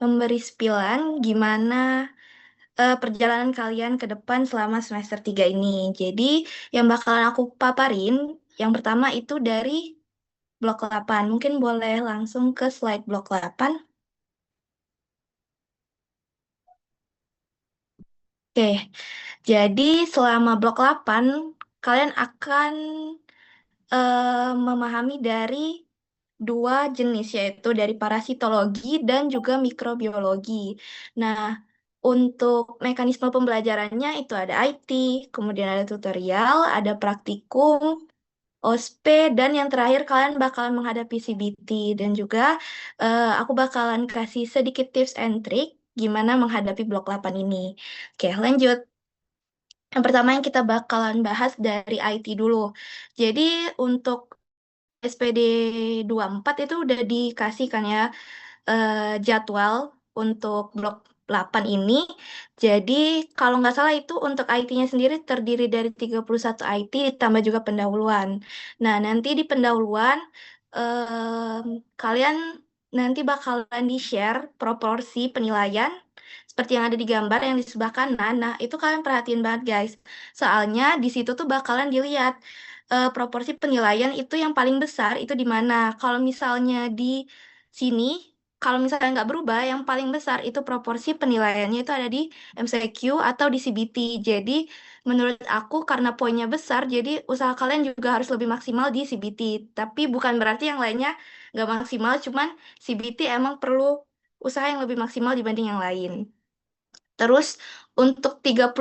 memberi spillan gimana perjalanan kalian ke depan selama semester 3 ini. Jadi, yang bakalan aku paparin, yang pertama itu dari blok 8. Mungkin boleh langsung ke slide blok 8. Oke, jadi selama blok 8, kalian akan memahami dari dua jenis, yaitu dari parasitologi dan juga mikrobiologi. Nah, untuk mekanisme pembelajarannya itu ada IT, kemudian ada tutorial, ada praktikum, OSP, dan yang terakhir kalian bakalan menghadapi CBT. Dan juga aku bakalan kasih sedikit tips and trick gimana menghadapi blok 8 ini. Oke, lanjut. Yang pertama yang kita bakalan bahas dari IT dulu. Jadi untuk SPD 24 itu udah dikasih kan ya jadwal untuk blok 8 ini. Jadi kalau nggak salah itu untuk IT-nya sendiri terdiri dari 31 IT ditambah juga pendahuluan. Nah, nanti di pendahuluan kalian nanti bakalan di-share proporsi penilaian seperti yang ada di gambar yang di sebelah kanan. Nah, itu kalian perhatiin banget, guys. Soalnya di situ tuh bakalan dilihat proporsi penilaian itu yang paling besar itu di mana. Kalau misalnya di sini, kalau misalnya nggak berubah, yang paling besar itu proporsi penilaiannya itu ada di MCQ atau di CBT. Jadi, menurut aku karena poinnya besar, jadi usaha kalian juga harus lebih maksimal di CBT. Tapi bukan berarti yang lainnya nggak maksimal, cuman CBT emang perlu usaha yang lebih maksimal dibanding yang lain. Terus untuk 31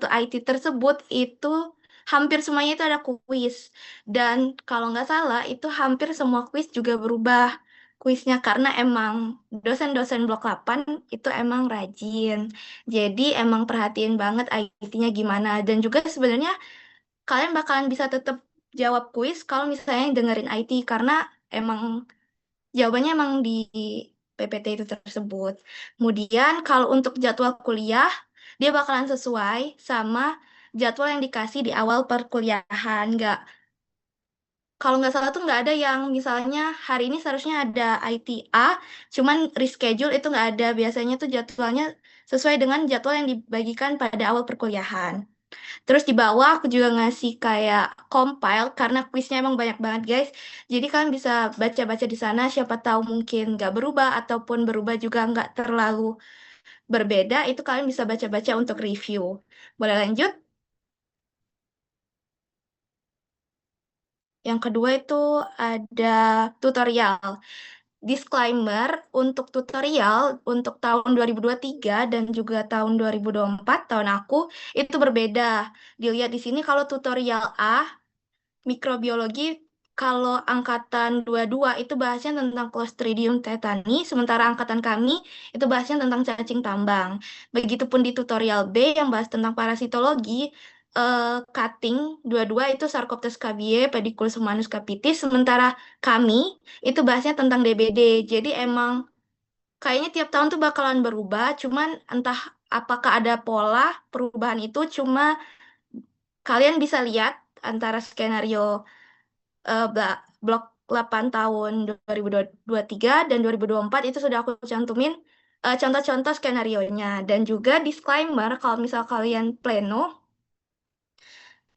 IT tersebut itu hampir semuanya itu ada kuis. Dan kalau nggak salah itu hampir semua kuis juga berubah kuisnya karena emang dosen-dosen blok 8 itu emang rajin. Jadi emang perhatiin banget IT-nya gimana. Dan juga sebenarnya kalian bakalan bisa tetap jawab kuis kalau misalnya dengerin IT karena emang jawabannya emang di PPT itu tersebut. Kemudian kalau untuk jadwal kuliah, dia bakalan sesuai sama jadwal yang dikasih di awal perkuliahan. Kalau nggak salah tuh nggak ada yang misalnya hari ini seharusnya ada ITA, cuman reschedule itu nggak ada. Biasanya tuh jadwalnya sesuai dengan jadwal yang dibagikan pada awal perkuliahan. Terus di bawah aku juga ngasih kayak compile karena kuisnya emang banyak banget guys. Jadi kalian bisa baca-baca di sana, siapa tahu mungkin nggak berubah ataupun berubah juga nggak terlalu berbeda. Itu kalian bisa baca-baca untuk review. Boleh lanjut? Yang kedua itu ada tutorial. Disclaimer untuk tutorial untuk tahun 2023 dan juga tahun 2024 tahun aku itu berbeda. Dilihat di sini kalau tutorial A mikrobiologi kalau angkatan 22 itu bahasnya tentang Clostridium tetani, sementara angkatan kami itu bahasnya tentang cacing tambang. Begitupun di tutorial B yang bahas tentang parasitologi, cutting 22 itu Sarcoptes cabiai, Pediculus humanus capitis, sementara kami itu bahasnya tentang DBD. Jadi emang kayaknya tiap tahun tuh bakalan berubah, cuman entah apakah ada pola perubahan itu, cuma kalian bisa lihat antara skenario blok 8 tahun 2023 dan 2024 itu sudah aku cantumin contoh-contoh skenarionya dan juga disclaimer kalau misal kalian pleno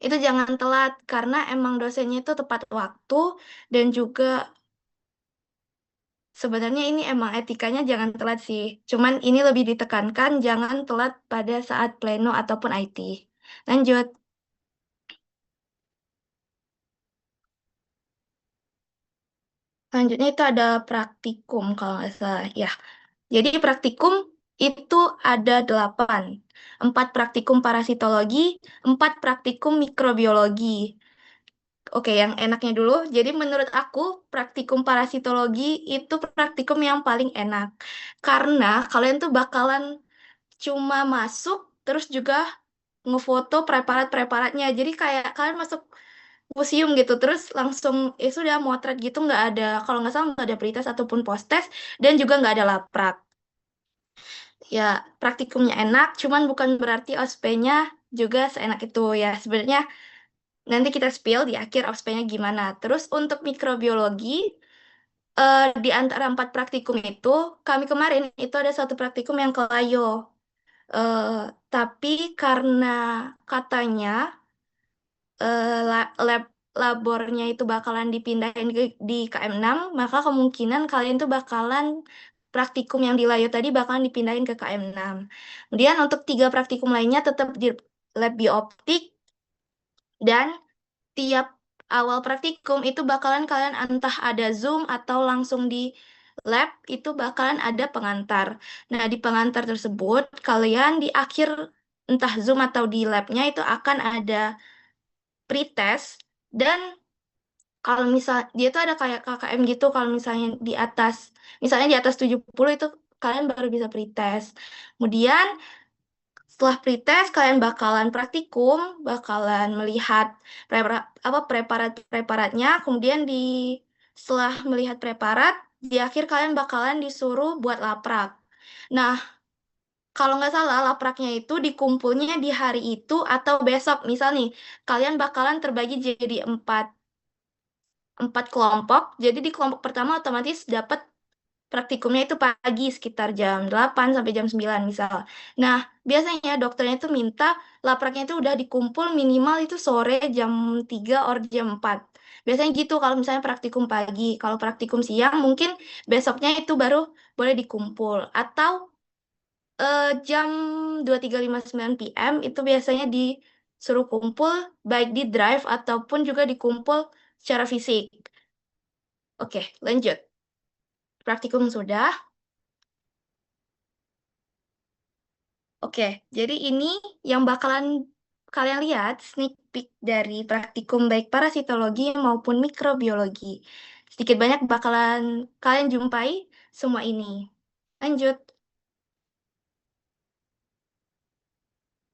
itu jangan telat karena emang dosennya itu tepat waktu dan juga sebenarnya ini emang etikanya jangan telat sih. Cuman ini lebih ditekankan jangan telat pada saat pleno ataupun IT. Lanjut. Selanjutnya itu ada praktikum kalau nggak salah. Ya, jadi praktikum itu ada 8. 4 praktikum parasitologi, 4 praktikum mikrobiologi. Oke, yang enaknya dulu. Jadi menurut aku praktikum parasitologi itu praktikum yang paling enak. Karena kalian tuh bakalan cuma masuk terus juga ngefoto preparat-preparatnya. Jadi kayak kalian masuk museum gitu terus langsung sudah motret gitu nggak ada kalau nggak salah nggak ada pretest ataupun post test dan juga nggak ada laprak. Ya, praktikumnya enak, cuman bukan berarti OSP-nya juga seenak itu ya. Sebenarnya nanti kita spill di akhir OSP-nya gimana. Terus untuk mikrobiologi, Di antara 4 praktikum itu, kami kemarin itu ada satu praktikum yang ke Layo. Tapi karena katanya lab labornya itu bakalan dipindahin di KM6, maka kemungkinan kalian tuh bakalan praktikum yang di Layo tadi bakalan dipindahin ke KM6. Kemudian untuk 3 praktikum lainnya tetap di lab bioptik, dan tiap awal praktikum itu bakalan kalian entah ada Zoom atau langsung di lab, itu bakalan ada pengantar. Nah, di pengantar tersebut kalian di akhir entah Zoom atau di labnya itu akan ada pretest. Dan kalau misal dia tuh ada kayak KKM gitu, kalau misalnya di atas 70 itu kalian baru bisa pretest. Kemudian setelah pretest kalian bakalan praktikum, bakalan melihat preparat-preparatnya. Kemudian setelah melihat preparat, di akhir kalian bakalan disuruh buat laprak. Nah, kalau nggak salah lapraknya itu dikumpulnya di hari itu atau besok. Misal nih, kalian bakalan terbagi jadi empat kelompok. Jadi di kelompok pertama otomatis dapat praktikumnya itu pagi sekitar jam 8 sampai jam 9 misal. Nah, biasanya dokternya itu minta lapraknya itu udah dikumpul minimal itu sore jam 3 or jam 4. Biasanya gitu kalau misalnya praktikum pagi. Kalau praktikum siang mungkin besoknya itu baru boleh dikumpul. Atau jam 23.59 PM itu biasanya disuruh kumpul baik di drive ataupun juga dikumpul secara fisik. Oke, lanjut. Praktikum sudah. Oke, jadi ini yang bakalan kalian lihat sneak peek dari praktikum baik parasitologi maupun mikrobiologi. Sedikit banyak bakalan kalian jumpai semua ini. Lanjut.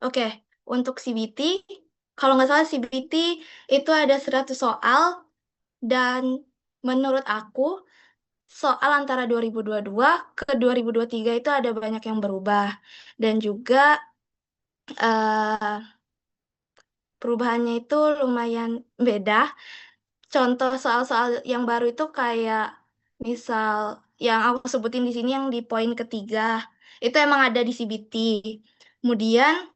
Oke, untuk CBT, kalau nggak salah CBT itu ada 100 soal, dan menurut aku soal antara 2022 ke 2023 itu ada banyak yang berubah. Dan juga eh, perubahannya itu lumayan beda. Contoh soal-soal yang baru itu kayak misal yang aku sebutin di sini yang di poin ketiga, itu emang ada di CBT. Kemudian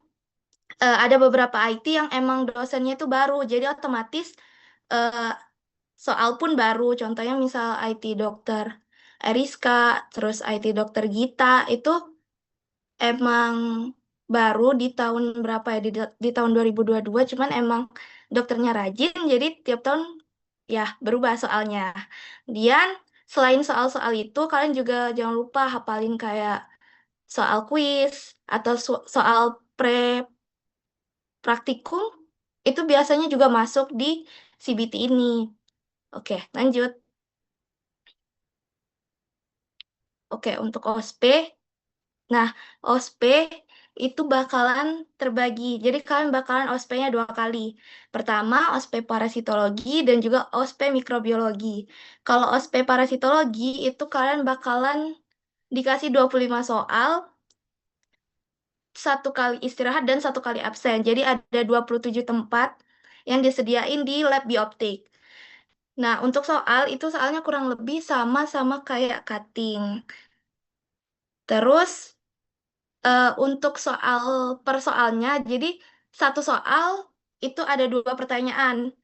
ada beberapa IT yang emang dosennya itu baru, jadi otomatis eh, soal pun baru. Contohnya misal IT dokter Eriska, terus IT dokter Gita, itu emang baru di tahun berapa ya, di tahun 2022, cuman emang dokternya rajin jadi tiap tahun ya berubah soalnya. Kemudian selain soal-soal itu kalian juga jangan lupa hafalin kayak soal kuis atau soal pre praktikum, itu biasanya juga masuk di CBT ini. Oke, lanjut. Oke, untuk OSP. Nah, OSP itu bakalan terbagi. Jadi kalian bakalan OSP-nya 2 kali. Pertama, OSP parasitologi dan juga OSP mikrobiologi. Kalau OSP parasitologi itu kalian bakalan dikasih 25 soal, 1 kali istirahat dan 1 kali absen. Jadi ada 27 tempat yang disediain di lab bioptik. Nah, untuk soal itu soalnya kurang lebih sama-sama kayak cutting. Terus untuk soal per soalnya, jadi satu soal itu ada 2 pertanyaan.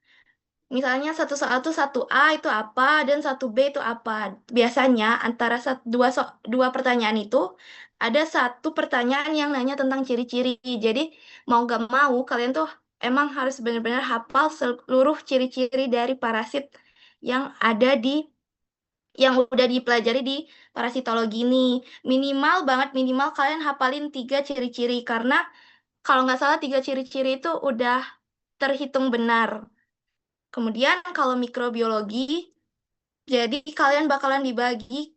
Misalnya satu soal tuh 1A itu apa dan 1B itu apa. Biasanya antara dua pertanyaan itu ada 1 pertanyaan yang nanya tentang ciri-ciri. Jadi mau gak mau kalian tuh emang harus benar-benar hafal seluruh ciri-ciri dari parasit yang ada yang udah dipelajari di parasitologi ini. Minimal banget, minimal kalian hafalin 3 ciri-ciri, karena kalau nggak salah 3 ciri-ciri itu udah terhitung benar. Kemudian kalau mikrobiologi, jadi kalian bakalan dibagi,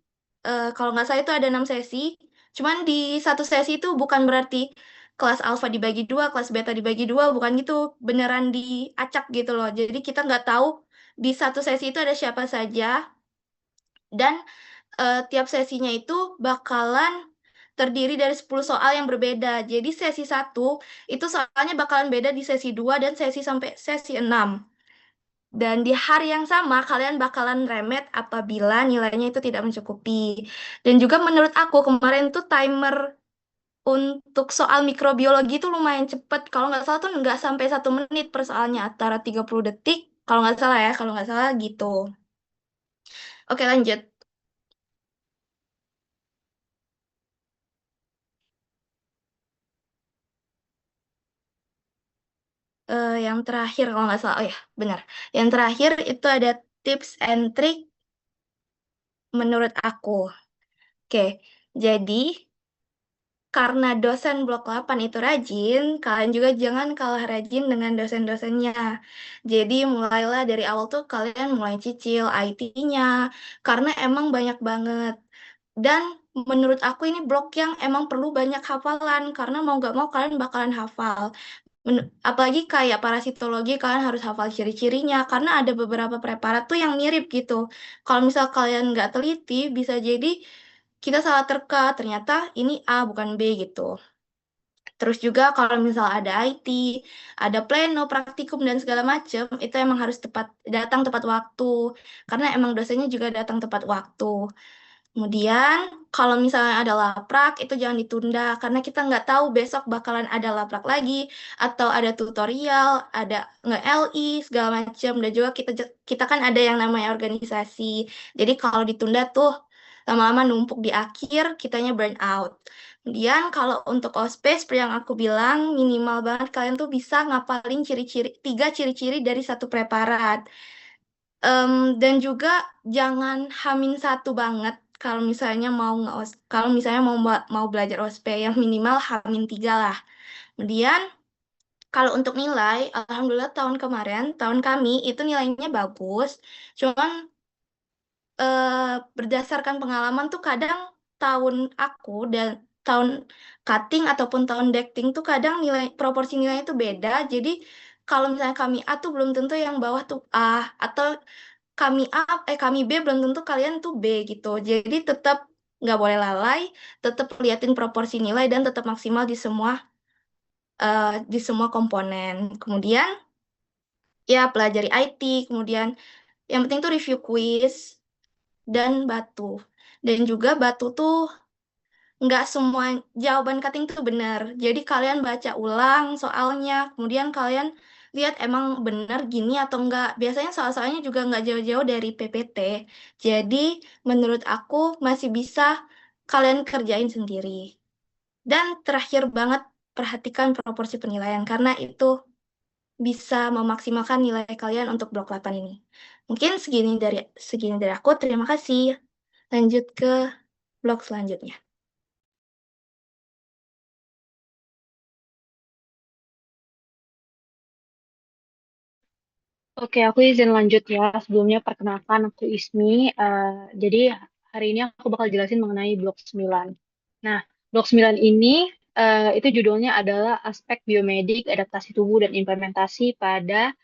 kalau nggak salah itu ada 6 sesi. Cuman di satu sesi itu bukan berarti kelas alfa dibagi 2, kelas beta dibagi 2, bukan gitu. Beneran diacak gitu loh. Jadi kita nggak tahu di satu sesi itu ada siapa saja. Dan tiap sesinya itu bakalan terdiri dari 10 soal yang berbeda. Jadi sesi 1 itu soalnya bakalan beda di sesi 2 dan sesi sampai sesi 6. Dan di hari yang sama, kalian bakalan remet apabila nilainya itu tidak mencukupi. Dan juga menurut aku kemarin tuh timer untuk soal mikrobiologi itu lumayan cepet. Kalau nggak salah tuh nggak sampai 1 menit per soalnya, antara 30 detik. Kalau nggak salah ya, kalau nggak salah gitu. Oke, lanjut. Yang terakhir kalau nggak salah, oh ya benar. Yang terakhir itu ada tips and trick menurut aku. Oke, jadi karena dosen blok 8 itu rajin, kalian juga jangan kalah rajin dengan dosen-dosennya. Jadi mulailah dari awal tuh kalian mulai cicil IT-nya, karena emang banyak banget. Dan menurut aku ini blok yang emang perlu banyak hafalan, karena mau nggak mau kalian bakalan hafal. Apalagi kayak parasitologi, kalian harus hafal ciri-cirinya, karena ada beberapa preparat tuh yang mirip gitu. Kalau misal kalian nggak teliti, bisa jadi kita salah terka, ternyata ini A bukan B gitu. Terus juga kalau misal ada IT, ada pleno, praktikum dan segala macam, itu emang harus datang tepat waktu. Karena emang dosennya juga datang tepat waktu. Kemudian, kalau misalnya ada laprak, itu jangan ditunda, karena kita nggak tahu besok bakalan ada laprak lagi, atau ada tutorial, ada nge-LI, segala macam, dan juga kita kan ada yang namanya organisasi. Jadi kalau ditunda tuh, lama-lama numpuk di akhir, kitanya burn out. Kemudian, kalau untuk ospek, seperti yang aku bilang, minimal banget kalian tuh bisa ngapalin tiga ciri-ciri dari satu preparat. Dan juga jangan H-1 banget kalau misalnya kalau misalnya mau belajar OSP yang minimal H-3 lah. Kemudian kalau untuk nilai, alhamdulillah tahun kemarin, tahun kami itu nilainya bagus. Cuman berdasarkan pengalaman tuh kadang tahun aku dan tahun cutting ataupun tahun decting tuh kadang proporsi nilainya tuh beda. Jadi kalau misalnya kami A tuh belum tentu yang bawah tuh A, atau kami B belum tentu kalian tuh B gitu. Jadi tetap nggak boleh lalai, tetap liatin proporsi nilai dan tetap maksimal di semua komponen. Kemudian ya pelajari IT, kemudian yang penting tuh review quiz dan batu. Dan juga batu tuh nggak semua jawaban cutting tuh benar. Jadi kalian baca ulang soalnya, kemudian kalian lihat emang benar gini atau enggak. Biasanya soal-soalnya juga nggak jauh-jauh dari PPT. Jadi menurut aku masih bisa kalian kerjain sendiri. Dan terakhir banget, perhatikan proporsi penilaian karena itu bisa memaksimalkan nilai kalian untuk blok 8 ini. Mungkin segini dari aku. Terima kasih. Lanjut ke blok selanjutnya. Oke, aku izin lanjut ya. Sebelumnya perkenalkan aku Ismi. Jadi hari ini aku bakal jelasin mengenai blok 9. Nah, blok 9 ini itu judulnya adalah aspek biomedik, adaptasi tubuh, dan implementasi pada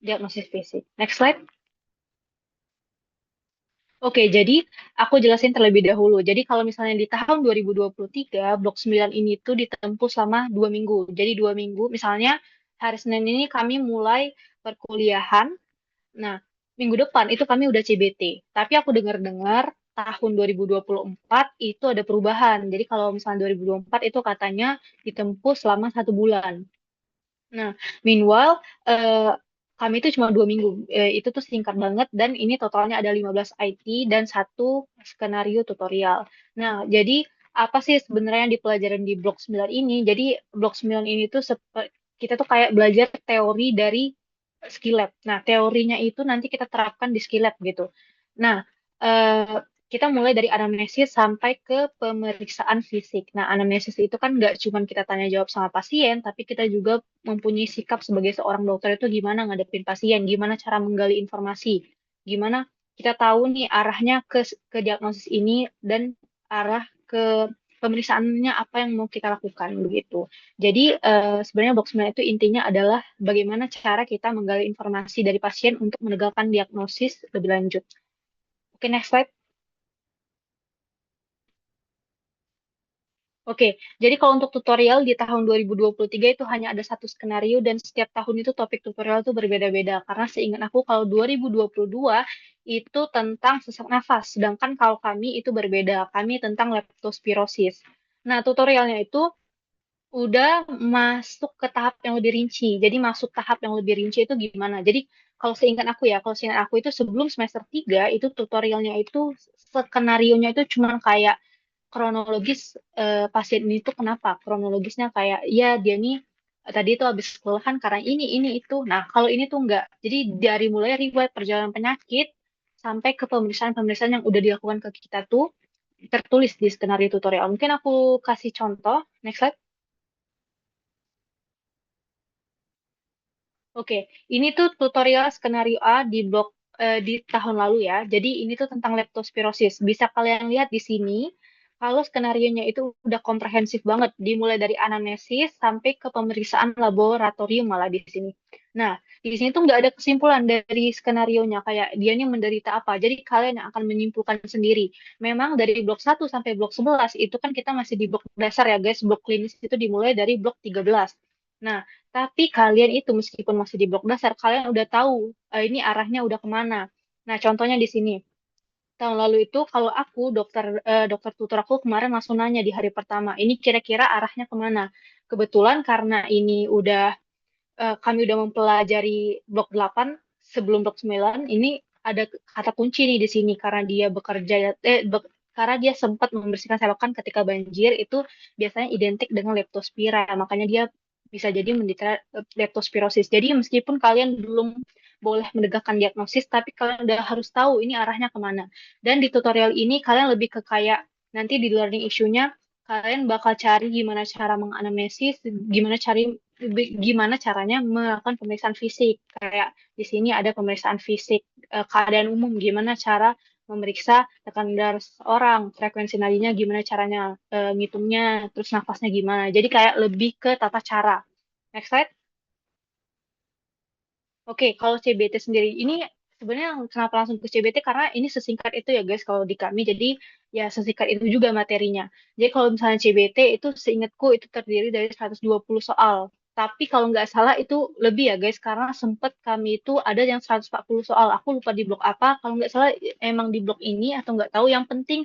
diagnosis fisik. Next slide. Oke, jadi aku jelasin terlebih dahulu. Jadi kalau misalnya di tahun 2023, blok 9 ini tuh ditempuh selama 2 minggu. Jadi 2 minggu, misalnya hari Senin ini kami mulai perkuliahan. Nah, minggu depan itu kami udah CBT. Tapi aku dengar-dengar tahun 2024 itu ada perubahan. Jadi kalau misalnya 2024 itu katanya ditempuh selama 1 bulan. Nah, meanwhile, kami itu cuma 2 minggu. Itu tuh singkat banget dan ini totalnya ada 15 IT dan satu skenario tutorial. Nah, jadi apa sih sebenarnya yang dipelajarin di blok 9 ini? Jadi blok 9 ini tuh kita tuh kayak belajar teori dari skill lab. Nah, teorinya itu nanti kita terapkan di skill lab gitu. Nah, eh, kita mulai dari anamnesis sampai ke pemeriksaan fisik. Nah, anamnesis itu kan nggak cuma kita tanya jawab sama pasien, tapi kita juga mempunyai sikap sebagai seorang dokter itu gimana ngadepin pasien, gimana cara menggali informasi, gimana kita tahu nih arahnya ke diagnosis ini dan arah ke pemeriksaannya apa yang mau kita lakukan begitu. Jadi sebenarnya box 9 itu intinya adalah bagaimana cara kita menggali informasi dari pasien untuk menegakkan diagnosis lebih lanjut. Oke, next slide. Oke, jadi kalau untuk tutorial di tahun 2023 itu hanya ada satu skenario dan setiap tahun itu topik tutorial itu berbeda-beda. Karena seingat aku kalau 2022 itu tentang sesak nafas, sedangkan kalau kami itu berbeda, kami tentang leptospirosis. Nah, tutorialnya itu udah masuk ke tahap yang lebih rinci. Jadi masuk tahap yang lebih rinci itu gimana? Jadi kalau seingat aku itu sebelum semester 3 itu tutorialnya itu skenario-nya itu cuma kayak kronologis pasien ini tuh kenapa? Kronologisnya kayak ya dia nih tadi itu habis kelelahan karena ini itu. Nah, kalau ini tuh enggak. Jadi dari mulai riwayat perjalanan penyakit sampai ke pemeriksaan-pemeriksaan yang udah dilakukan ke kita tuh tertulis di skenario tutorial. Mungkin aku kasih contoh. Next slide. Oke, ini tuh tutorial skenario A di blog di tahun lalu ya. Jadi ini tuh tentang leptospirosis. Bisa kalian lihat di sini kalau skenarionya itu udah komprehensif banget, dimulai dari anamnesis sampai ke pemeriksaan laboratorium malah di sini. Nah, di sini tuh nggak ada kesimpulan dari skenarionya kayak dia nih menderita apa. Jadi kalian yang akan menyimpulkan sendiri. Memang dari blok 1 sampai blok 11 itu kan kita masih di blok dasar ya guys. Blok klinis itu dimulai dari blok 13. Nah, tapi kalian itu meskipun masih di blok dasar, kalian udah tahu ini arahnya udah kemana. Nah, contohnya di sini. Tahun lalu itu kalau aku dokter tutor aku kemarin langsung nanya di hari pertama, ini kira-kira arahnya kemana? Kebetulan karena ini kami udah mempelajari blok 8 sebelum blok 9, ini ada kata kunci nih di sini karena dia bekerja karena dia sempat membersihkan selokan ketika banjir itu biasanya identik dengan leptospira. Makanya dia bisa jadi menderita leptospirosis. Jadi meskipun kalian belum boleh menegakkan diagnosis, tapi kalian udah harus tahu ini arahnya kemana. Dan di tutorial ini kalian lebih ke kayak nanti di learning issue-nya kalian bakal cari gimana cara menganamnesis, gimana caranya melakukan pemeriksaan fisik. Kayak di sini ada pemeriksaan fisik keadaan umum, gimana cara memeriksa tekanan darah seseorang, frekuensi nadinya gimana caranya ngitungnya, terus nafasnya gimana. Jadi kayak lebih ke tata cara. Next slide. Oke, kalau CBT sendiri ini sebenarnya kenapa langsung ke CBT karena ini sesingkat itu ya guys kalau di kami. Jadi ya sesingkat itu juga materinya. Jadi kalau misalnya CBT itu seingatku itu terdiri dari 120 soal. Tapi kalau nggak salah itu lebih ya guys karena sempat kami itu ada yang 140 soal. Aku lupa di blok apa. Kalau nggak salah emang di blok ini atau nggak tahu. Yang penting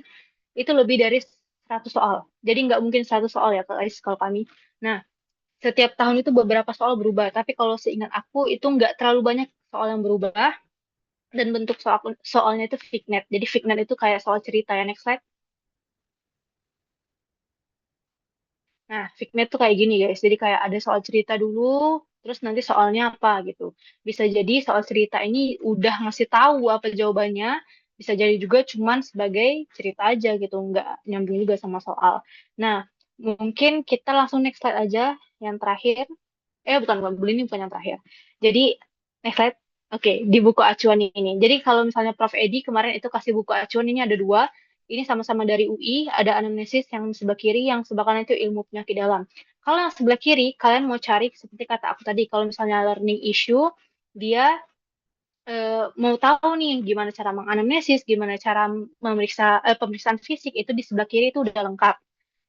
itu lebih dari 100 soal. Jadi nggak mungkin 100 soal ya guys kalau kami. Nah, setiap tahun itu beberapa soal berubah, tapi kalau seingat aku itu nggak terlalu banyak soal yang berubah dan bentuk soalnya itu fignet. Jadi fignet itu kayak soal cerita ya next slide. Nah, fignet tuh kayak gini guys. Jadi kayak ada soal cerita dulu, terus nanti soalnya apa gitu. Bisa jadi soal cerita ini udah ngasih tahu apa jawabannya, bisa jadi juga cuman sebagai cerita aja gitu, nggak nyambung juga sama soal. Nah, mungkin kita langsung next slide aja yang terakhir. Bukan, ini bukan yang terakhir. Jadi, next slide. Oke, di buku acuan ini. Jadi, kalau misalnya Prof. Edi kemarin itu kasih buku acuan ini ada dua. Ini sama-sama dari UI, ada anamnesis yang sebelah kiri, yang sebelah kanan itu ilmu penyakit dalam. Kalau yang sebelah kiri, kalian mau cari seperti kata aku tadi, kalau misalnya learning issue, dia mau tahu nih gimana cara menganamnesis, gimana cara memeriksa pemeriksaan fisik itu di sebelah kiri itu udah lengkap.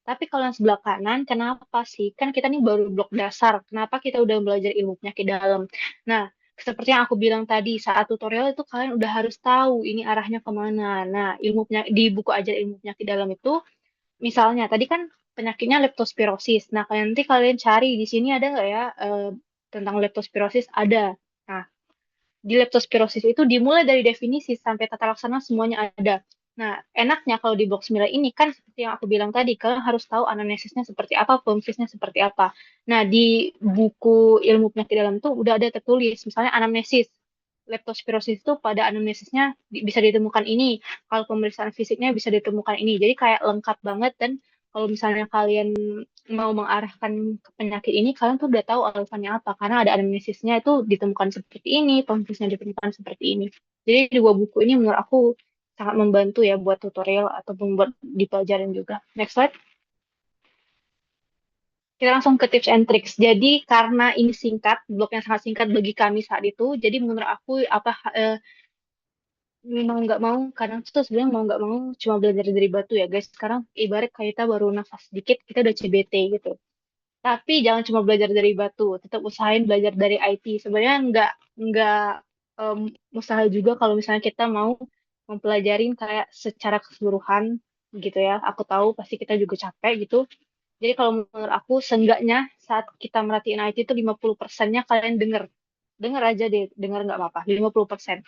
Tapi kalau yang sebelah kanan, kenapa sih? Kan kita nih baru blok dasar. Kenapa kita udah belajar ilmu penyakit dalam? Nah, seperti yang aku bilang tadi, saat tutorial itu kalian udah harus tahu ini arahnya kemana. Nah, di buku ajar ilmu penyakit dalam itu, misalnya tadi kan penyakitnya leptospirosis. Nah, nanti kalian cari di sini ada nggak ya tentang leptospirosis? Ada. Nah, di leptospirosis itu dimulai dari definisi sampai tata laksana semuanya ada. Nah, enaknya kalau di blok 9 ini kan seperti yang aku bilang tadi, kalian harus tahu anamnesisnya seperti apa, pemfisnya seperti apa. Nah, di buku ilmu penyakit dalam tuh udah ada tertulis, misalnya anamnesis. Leptospirosis itu pada anamnesisnya bisa ditemukan ini, kalau pemeriksaan fisiknya bisa ditemukan ini. Jadi kayak lengkap banget dan kalau misalnya kalian mau mengarahkan ke penyakit ini, kalian tuh udah tahu alasannya apa. Karena ada anamnesisnya itu ditemukan seperti ini, pemfisnya ditemukan seperti ini. Jadi dua buku ini menurut aku sangat membantu ya buat tutorial ataupun buat dipelajarin juga. Next slide. Kita langsung ke tips and tricks. Jadi karena ini singkat, blog yang sangat singkat bagi kami saat itu, jadi menurut aku mau nggak mau kadang tuh sebenarnya mau nggak mau cuma belajar dari batu ya guys. Sekarang ibarat kayak kita baru nafas sedikit kita udah CBT gitu. Tapi jangan cuma belajar dari batu, tetap usahain belajar dari IT. Sebenarnya nggak em, mustahil juga kalau misalnya kita mau mempelajarin kayak secara keseluruhan gitu ya. Aku tahu pasti kita juga capek gitu. Jadi kalau menurut aku seenggaknya saat kita merhatiin IT itu 50%-nya kalian denger. Denger aja deh, denger nggak apa-apa, 50%.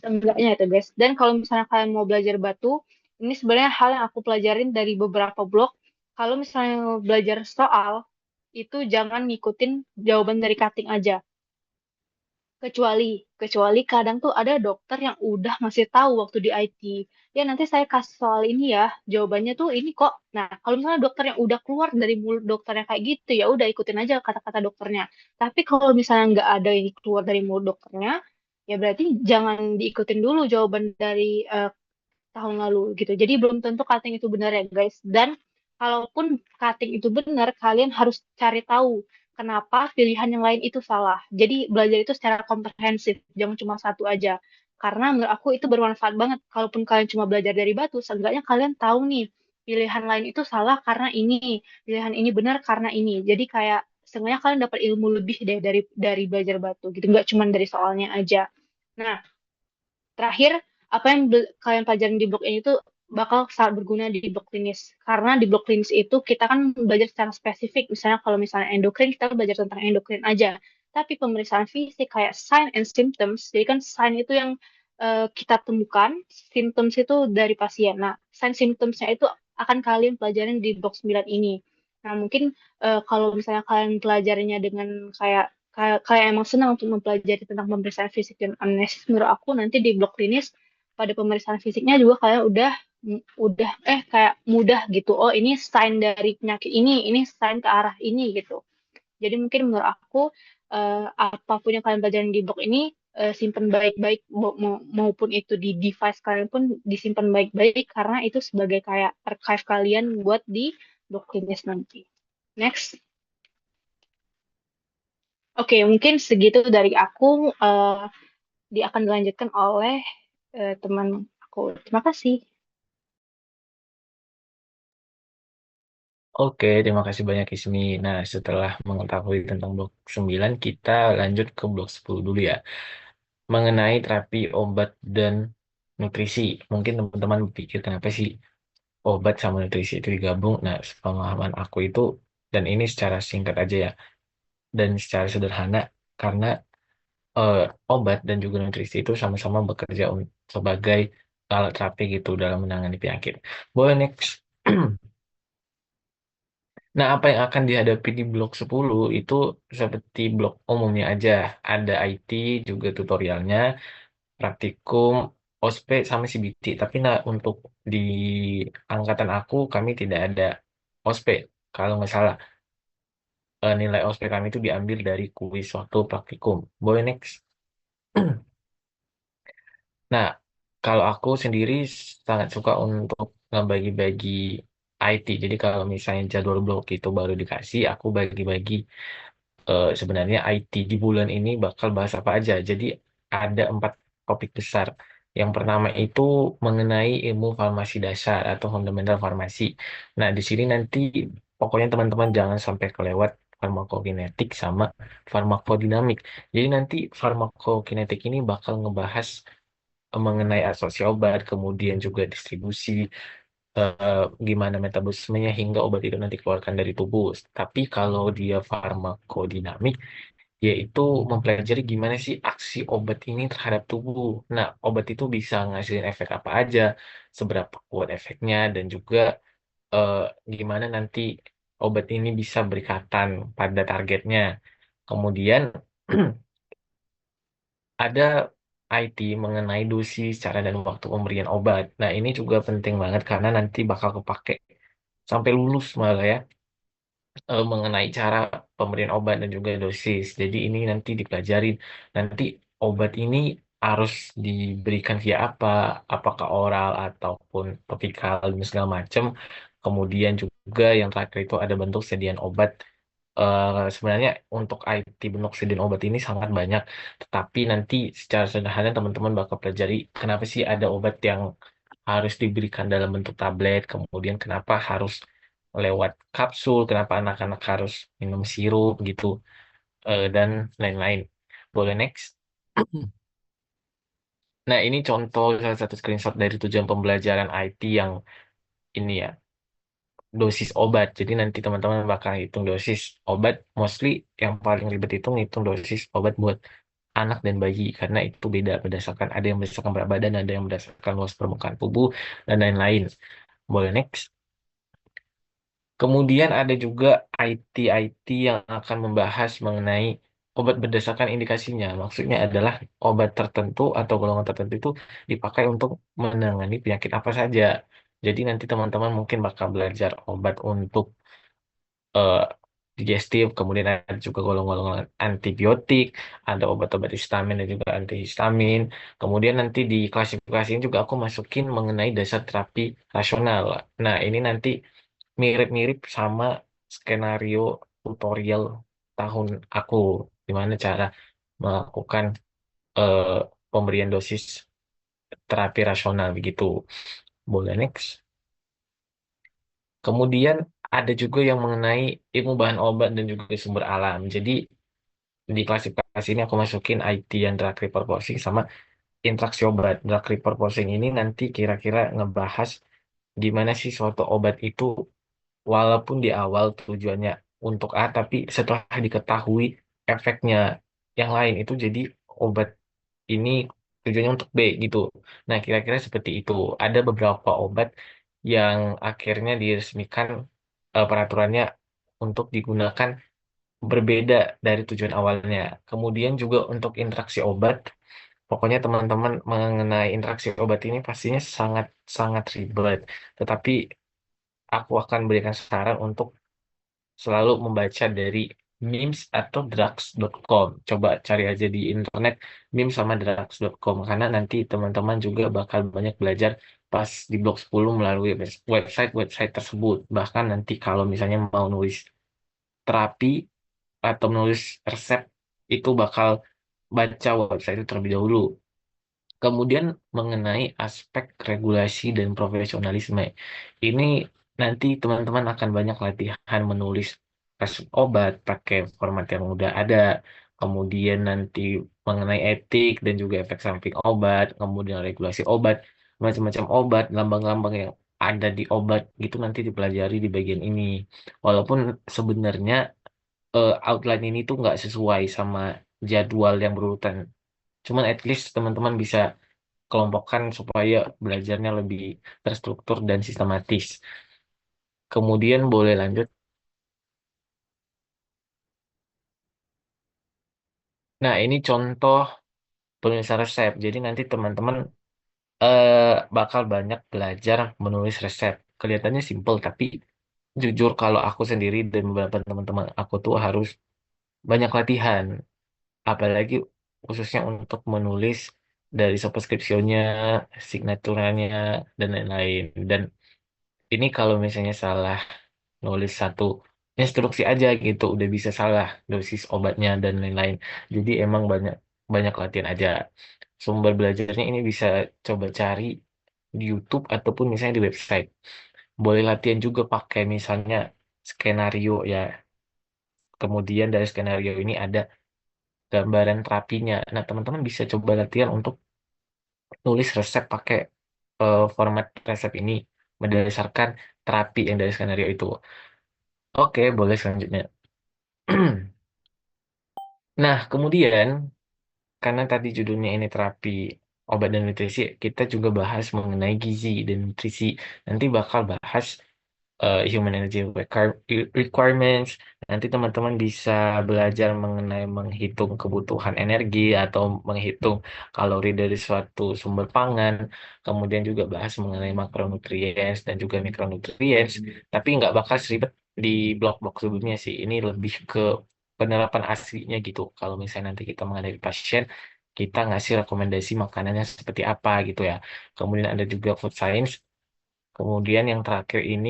Seenggaknya itu guys. Dan kalau misalnya kalian mau belajar batu, ini sebenarnya hal yang aku pelajarin dari beberapa blog. Kalau misalnya belajar soal, itu jangan ngikutin jawaban dari cutting aja. Kecuali kadang tuh ada dokter yang udah ngasih tahu waktu di IT. Ya nanti saya kasih soal ini ya, jawabannya tuh ini kok. Nah, kalau misalnya dokter yang udah keluar dari mulut dokternya kayak gitu, ya udah ikutin aja kata-kata dokternya. Tapi kalau misalnya nggak ada yang keluar dari mulut dokternya, ya berarti jangan diikutin dulu jawaban dari tahun lalu gitu. Jadi belum tentu cutting itu benar ya guys. Dan kalaupun cutting itu benar, kalian harus cari tahu kenapa pilihan yang lain itu salah. Jadi belajar itu secara komprehensif, jangan cuma satu aja. Karena menurut aku itu bermanfaat banget. Kalaupun kalian cuma belajar dari batu, seenggaknya kalian tahu nih pilihan lain itu salah karena ini, pilihan ini benar karena ini. Jadi kayak seenggaknya kalian dapat ilmu lebih deh dari belajar batu gitu, nggak cuma dari soalnya aja. Nah, terakhir, apa yang kalian pelajarin di blog ini tuh bakal sangat berguna di blog klinis. Karena di blog klinis itu kita kan belajar secara spesifik. Misalnya kalau misalnya endokrin, kita belajar tentang endokrin aja. Tapi pemeriksaan fisik kayak sign and symptoms, jadi kan sign itu yang kita temukan, symptoms itu dari pasien. Nah, sign symptomsnya itu akan kalian pelajarin di blog 9 ini. Nah, mungkin kalau misalnya kalian pelajarinya dengan kayak emang senang untuk mempelajari tentang pemeriksaan fisik dan anamnesis menurut aku nanti di blok klinis pada pemeriksaan fisiknya juga kalian udah kayak mudah gitu. Oh, ini sign dari penyakit ini sign ke arah ini gitu. Jadi mungkin menurut aku apapun yang kalian pelajarin di blog ini simpan baik-baik maupun itu di device kalian pun disimpan baik-baik karena itu sebagai kayak archive kalian buat di blog klinis nanti. Next. Oke, mungkin segitu dari aku. eh, Dia akan dilanjutkan oleh teman aku. Terima kasih. Oke, terima kasih banyak Ismi. Nah, setelah mengetahui tentang blok 9, kita lanjut ke blok 10 dulu ya. Mengenai terapi obat dan nutrisi. Mungkin teman-teman berpikir kenapa sih obat sama nutrisi itu digabung? Nah, pemahaman aku itu, dan ini secara singkat aja ya, dan secara sederhana, karena eh, obat dan juga nutrisi itu sama-sama bekerja sebagai alat terapi gitu dalam menangani penyakit. Boleh next. Nah, apa yang akan dihadapi di blok 10 itu seperti blok umumnya aja. Ada IT, juga tutorialnya, praktikum, ospek, sama CBT. Tapi nah, untuk di angkatan aku, kami tidak ada ospek. Kalau nggak salah, nilai ospek kami itu diambil dari kuis waktu praktikum. Boleh next. Nah, kalau aku sendiri sangat suka untuk ngebagi-bagi IT. Jadi kalau misalnya jadwal blok itu baru dikasih, aku bagi-bagi sebenarnya IT di bulan ini bakal bahas apa aja. Jadi ada 4 topik besar. Yang pertama itu mengenai ilmu farmasi dasar atau fundamental farmasi. Nah, di sini nanti pokoknya teman-teman jangan sampai kelewat farmakokinetik sama farmakodinamik. Jadi nanti farmakokinetik ini bakal ngebahas mengenai absorpsi obat, kemudian juga distribusi, gimana metabolismenya hingga obat itu nanti keluarkan dari tubuh. Tapi kalau dia farmakodinamik, yaitu mempelajari gimana sih aksi obat ini terhadap tubuh. Nah, obat itu bisa ngasilin efek apa aja, seberapa kuat efeknya, dan juga eh, gimana nanti obat ini bisa berikatan pada targetnya. Kemudian ada IT mengenai dosis, cara dan waktu pemberian obat. Nah, ini juga penting banget karena nanti bakal kepake sampai lulus malah ya, mengenai cara pemberian obat dan juga dosis. Jadi ini nanti dipelajarin. Nanti obat ini harus diberikan via apa, apakah oral ataupun topikal dan segala macam. Kemudian juga yang terakhir itu ada bentuk sediaan obat sebenarnya untuk IT benoksiden obat ini sangat banyak, tetapi nanti secara sederhana teman-teman bakal pelajari kenapa sih ada obat yang harus diberikan dalam bentuk tablet, kemudian kenapa harus lewat kapsul, kenapa anak-anak harus minum sirup gitu, dan lain-lain. Boleh next? Nah, ini contoh salah satu screenshot dari tujuan pembelajaran IT yang ini ya, dosis obat. Jadi nanti teman-teman bakal hitung dosis obat. Mostly yang paling ribet itu ngitung dosis obat buat anak dan bayi karena itu beda berdasarkan ada yang berdasarkan berat badan, ada yang berdasarkan luas permukaan tubuh dan lain-lain. Boleh next? Kemudian ada juga IT yang akan membahas mengenai obat berdasarkan indikasinya. Maksudnya adalah obat tertentu atau golongan tertentu itu dipakai untuk menangani penyakit apa saja. Jadi nanti teman-teman mungkin bakal belajar obat untuk eh, digestif, kemudian ada juga golongan-golongan antibiotik, ada obat-obat histamin dan juga antihistamin. Kemudian nanti di klasifikasinya juga aku masukin mengenai dasar terapi rasional. Nah, ini nanti mirip-mirip sama skenario tutorial tahun aku, gimana cara melakukan eh, pemberian dosis terapi rasional begitu. Boleh next. Kemudian ada juga yang mengenai ilmu bahan obat dan juga sumber alam. Jadi di klasifikasi ini aku masukin IT yang drug repurposing sama interaksi obat. Drug repurposing ini nanti kira-kira ngebahas gimana sih suatu obat itu walaupun di awal tujuannya untuk A, tapi setelah diketahui efeknya yang lain itu jadi obat ini tujuannya untuk B gitu. Nah, kira-kira seperti itu. Ada beberapa obat yang akhirnya diresmikan peraturannya untuk digunakan berbeda dari tujuan awalnya. Kemudian juga untuk interaksi obat, pokoknya teman-teman mengenai interaksi obat ini pastinya sangat-sangat ribet. Tetapi aku akan berikan saran untuk selalu membaca dari memes atau drugs.com. Coba cari aja di internet memes sama drugs.com karena nanti teman-teman juga bakal banyak belajar pas di blog 10 melalui website-website tersebut. Bahkan nanti kalau misalnya mau nulis terapi atau menulis resep itu bakal baca website itu terlebih dahulu. Kemudian mengenai aspek regulasi dan profesionalisme. Ini nanti teman-teman akan banyak latihan menulis resep obat pakai format yang udah ada. Kemudian nanti mengenai etik dan juga efek samping obat, kemudian regulasi obat, macam-macam obat, lambang-lambang yang ada di obat gitu nanti dipelajari di bagian ini. Walaupun sebenarnya outline ini tuh nggak sesuai sama jadwal yang berurutan. Cuman at least teman-teman bisa kelompokkan supaya belajarnya lebih terstruktur dan sistematis. Kemudian boleh lanjut. Nah, ini contoh penulisan resep. Jadi nanti teman-teman eh, bakal banyak belajar menulis resep. Kelihatannya simple, tapi jujur kalau aku sendiri dan beberapa teman-teman aku tuh harus banyak latihan. Apalagi khususnya untuk menulis dari subscriptionnya, signaturanya, dan lain-lain. Dan ini kalau misalnya salah nulis satu instruksi aja gitu udah bisa salah dosis obatnya dan lain-lain. Jadi emang banyak banyak latihan aja. Sumber belajarnya ini bisa coba cari di YouTube ataupun misalnya di website. Boleh latihan juga pakai misalnya skenario ya. Kemudian dari skenario ini ada gambaran terapinya. Nah, teman-teman bisa coba latihan untuk nulis resep pakai format resep ini berdasarkan terapi yang dari skenario itu. Oke, boleh selanjutnya. Nah, kemudian karena tadi judulnya ini terapi obat dan nutrisi, kita juga bahas mengenai gizi dan nutrisi. Nanti bakal bahas human energy requirements. Nanti teman-teman bisa belajar mengenai menghitung kebutuhan energi atau menghitung kalori dari suatu sumber pangan. Kemudian juga bahas mengenai makronutrients dan juga mikronutrients. Tapi nggak bakal seribet di blog-blog sebelumnya sih. Ini lebih ke penerapan aslinya gitu. Kalau misalnya nanti kita menghadapi pasien, kita ngasih rekomendasi makanannya seperti apa gitu ya. Kemudian ada juga food science. Kemudian yang terakhir ini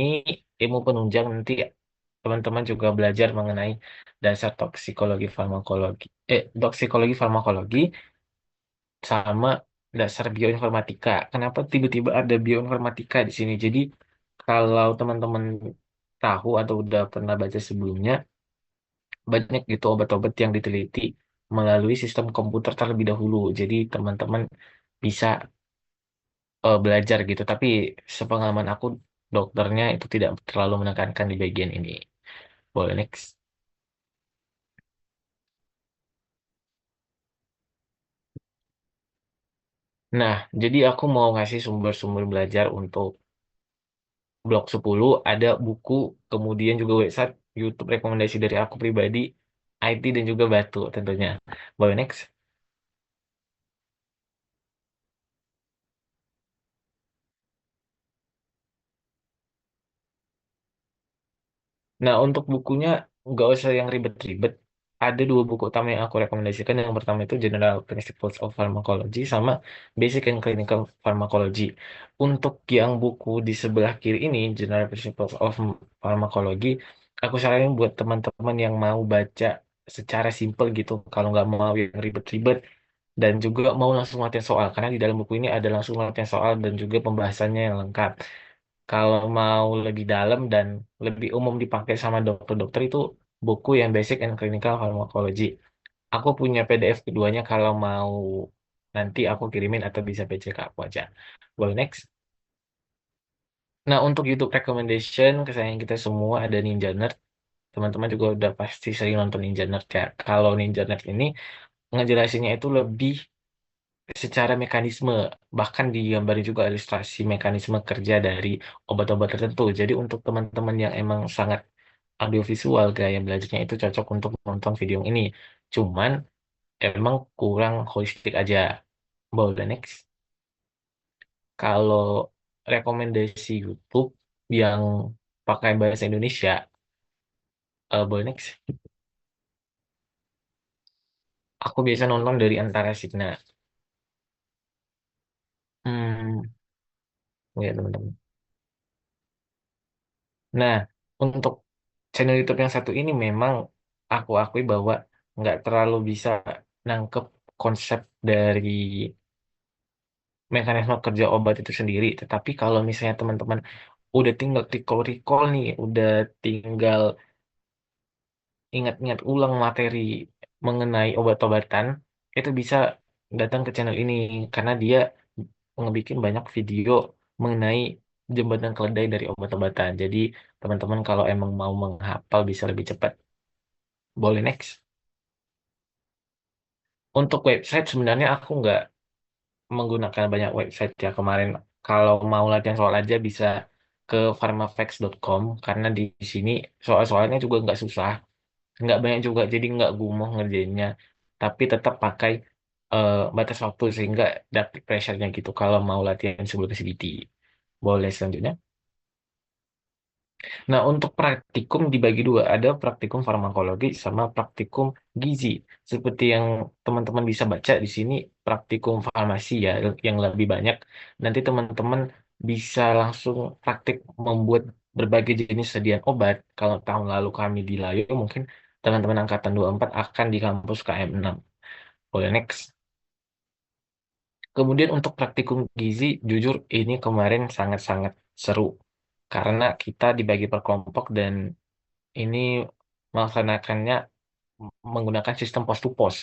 ilmu penunjang nanti teman-teman juga belajar mengenai dasar toksikologi farmakologi sama dasar bioinformatika. Kenapa tiba-tiba ada bioinformatika di sini? Jadi kalau teman-teman tahu atau udah pernah baca sebelumnya, banyak gitu obat-obat yang diteliti melalui sistem komputer terlebih dahulu. Jadi teman-teman bisa belajar gitu. Tapi sepengalaman aku, dokternya itu tidak terlalu menekankan di bagian ini. Boleh next. Nah, jadi aku mau ngasih sumber-sumber belajar untuk Blok 10, ada buku, kemudian juga website, YouTube rekomendasi dari aku pribadi, IT dan juga Batu tentunya. Boleh next. Nah, untuk bukunya nggak usah yang ribet-ribet. Ada dua buku utama yang aku rekomendasikan. Yang pertama itu General Principles of Pharmacology sama Basic and Clinical Pharmacology. Untuk yang buku di sebelah kiri ini, General Principles of Pharmacology, aku saranin buat teman-teman yang mau baca secara simple gitu. Kalau nggak mau yang ribet-ribet dan juga mau langsung latihan soal. Karena di dalam buku ini ada langsung latihan soal dan juga pembahasannya yang lengkap. Kalau mau lebih dalam dan lebih umum dipakai sama dokter-dokter itu buku yang Basic and Clinical Pharmacology. Aku punya PDF keduanya kalau mau nanti aku kirimin atau bisa PC ke aku aja. Boleh next. Nah, untuk YouTube recommendation kesayangan kita semua ada Ninja Nerd. Teman-teman juga udah pasti sering nonton Ninja Nerd ya. Kalau Ninja Nerd ini ngejelasinnya itu lebih secara mekanisme, bahkan digambarin juga ilustrasi mekanisme kerja dari obat-obat tertentu. Jadi untuk teman-teman yang emang sangat audiovisual gaya belajarnya itu cocok untuk nonton video yang ini. Cuman emang kurang holistik aja. Boleh next. Kalau rekomendasi YouTube yang pakai bahasa Indonesia, boleh next. Aku biasa nonton dari Antara Signa. Hmm, ya teman-teman. Nah, untuk channel YouTube yang satu ini memang aku akui bahwa nggak terlalu bisa nangkep konsep dari mekanisme kerja obat itu sendiri. Tetapi kalau misalnya teman-teman udah tinggal recall-recall nih, udah tinggal ingat-ingat ulang materi mengenai obat-obatan, itu bisa datang ke channel ini karena dia ngebikin banyak video mengenai jembatan keledai dari obat-obatan. Jadi teman-teman kalau emang mau menghafal bisa lebih cepat. Boleh next. Untuk website sebenarnya aku nggak menggunakan banyak website ya kemarin. Kalau mau latihan soal aja bisa ke pharmafacts.com karena di sini soal-soalnya juga nggak susah, nggak banyak juga, jadi nggak gumoh ngerjainnya. Tapi tetap pakai batas waktu sehingga dapet pressure-nya gitu kalau mau latihan sebelum CBT. Boleh selanjutnya. Nah, untuk praktikum dibagi dua, ada praktikum farmakologi sama praktikum gizi. Seperti yang teman-teman bisa baca di sini, praktikum farmasi ya yang lebih banyak. Nanti teman-teman bisa langsung praktik membuat berbagai jenis sediaan obat. Kalau tahun lalu kami di Layo, mungkin teman-teman angkatan 24 akan di kampus KM6. Boleh next. Kemudian untuk praktikum gizi, jujur ini kemarin sangat-sangat seru. Karena kita dibagi per kelompok dan ini melaksanakannya menggunakan sistem pos to pos.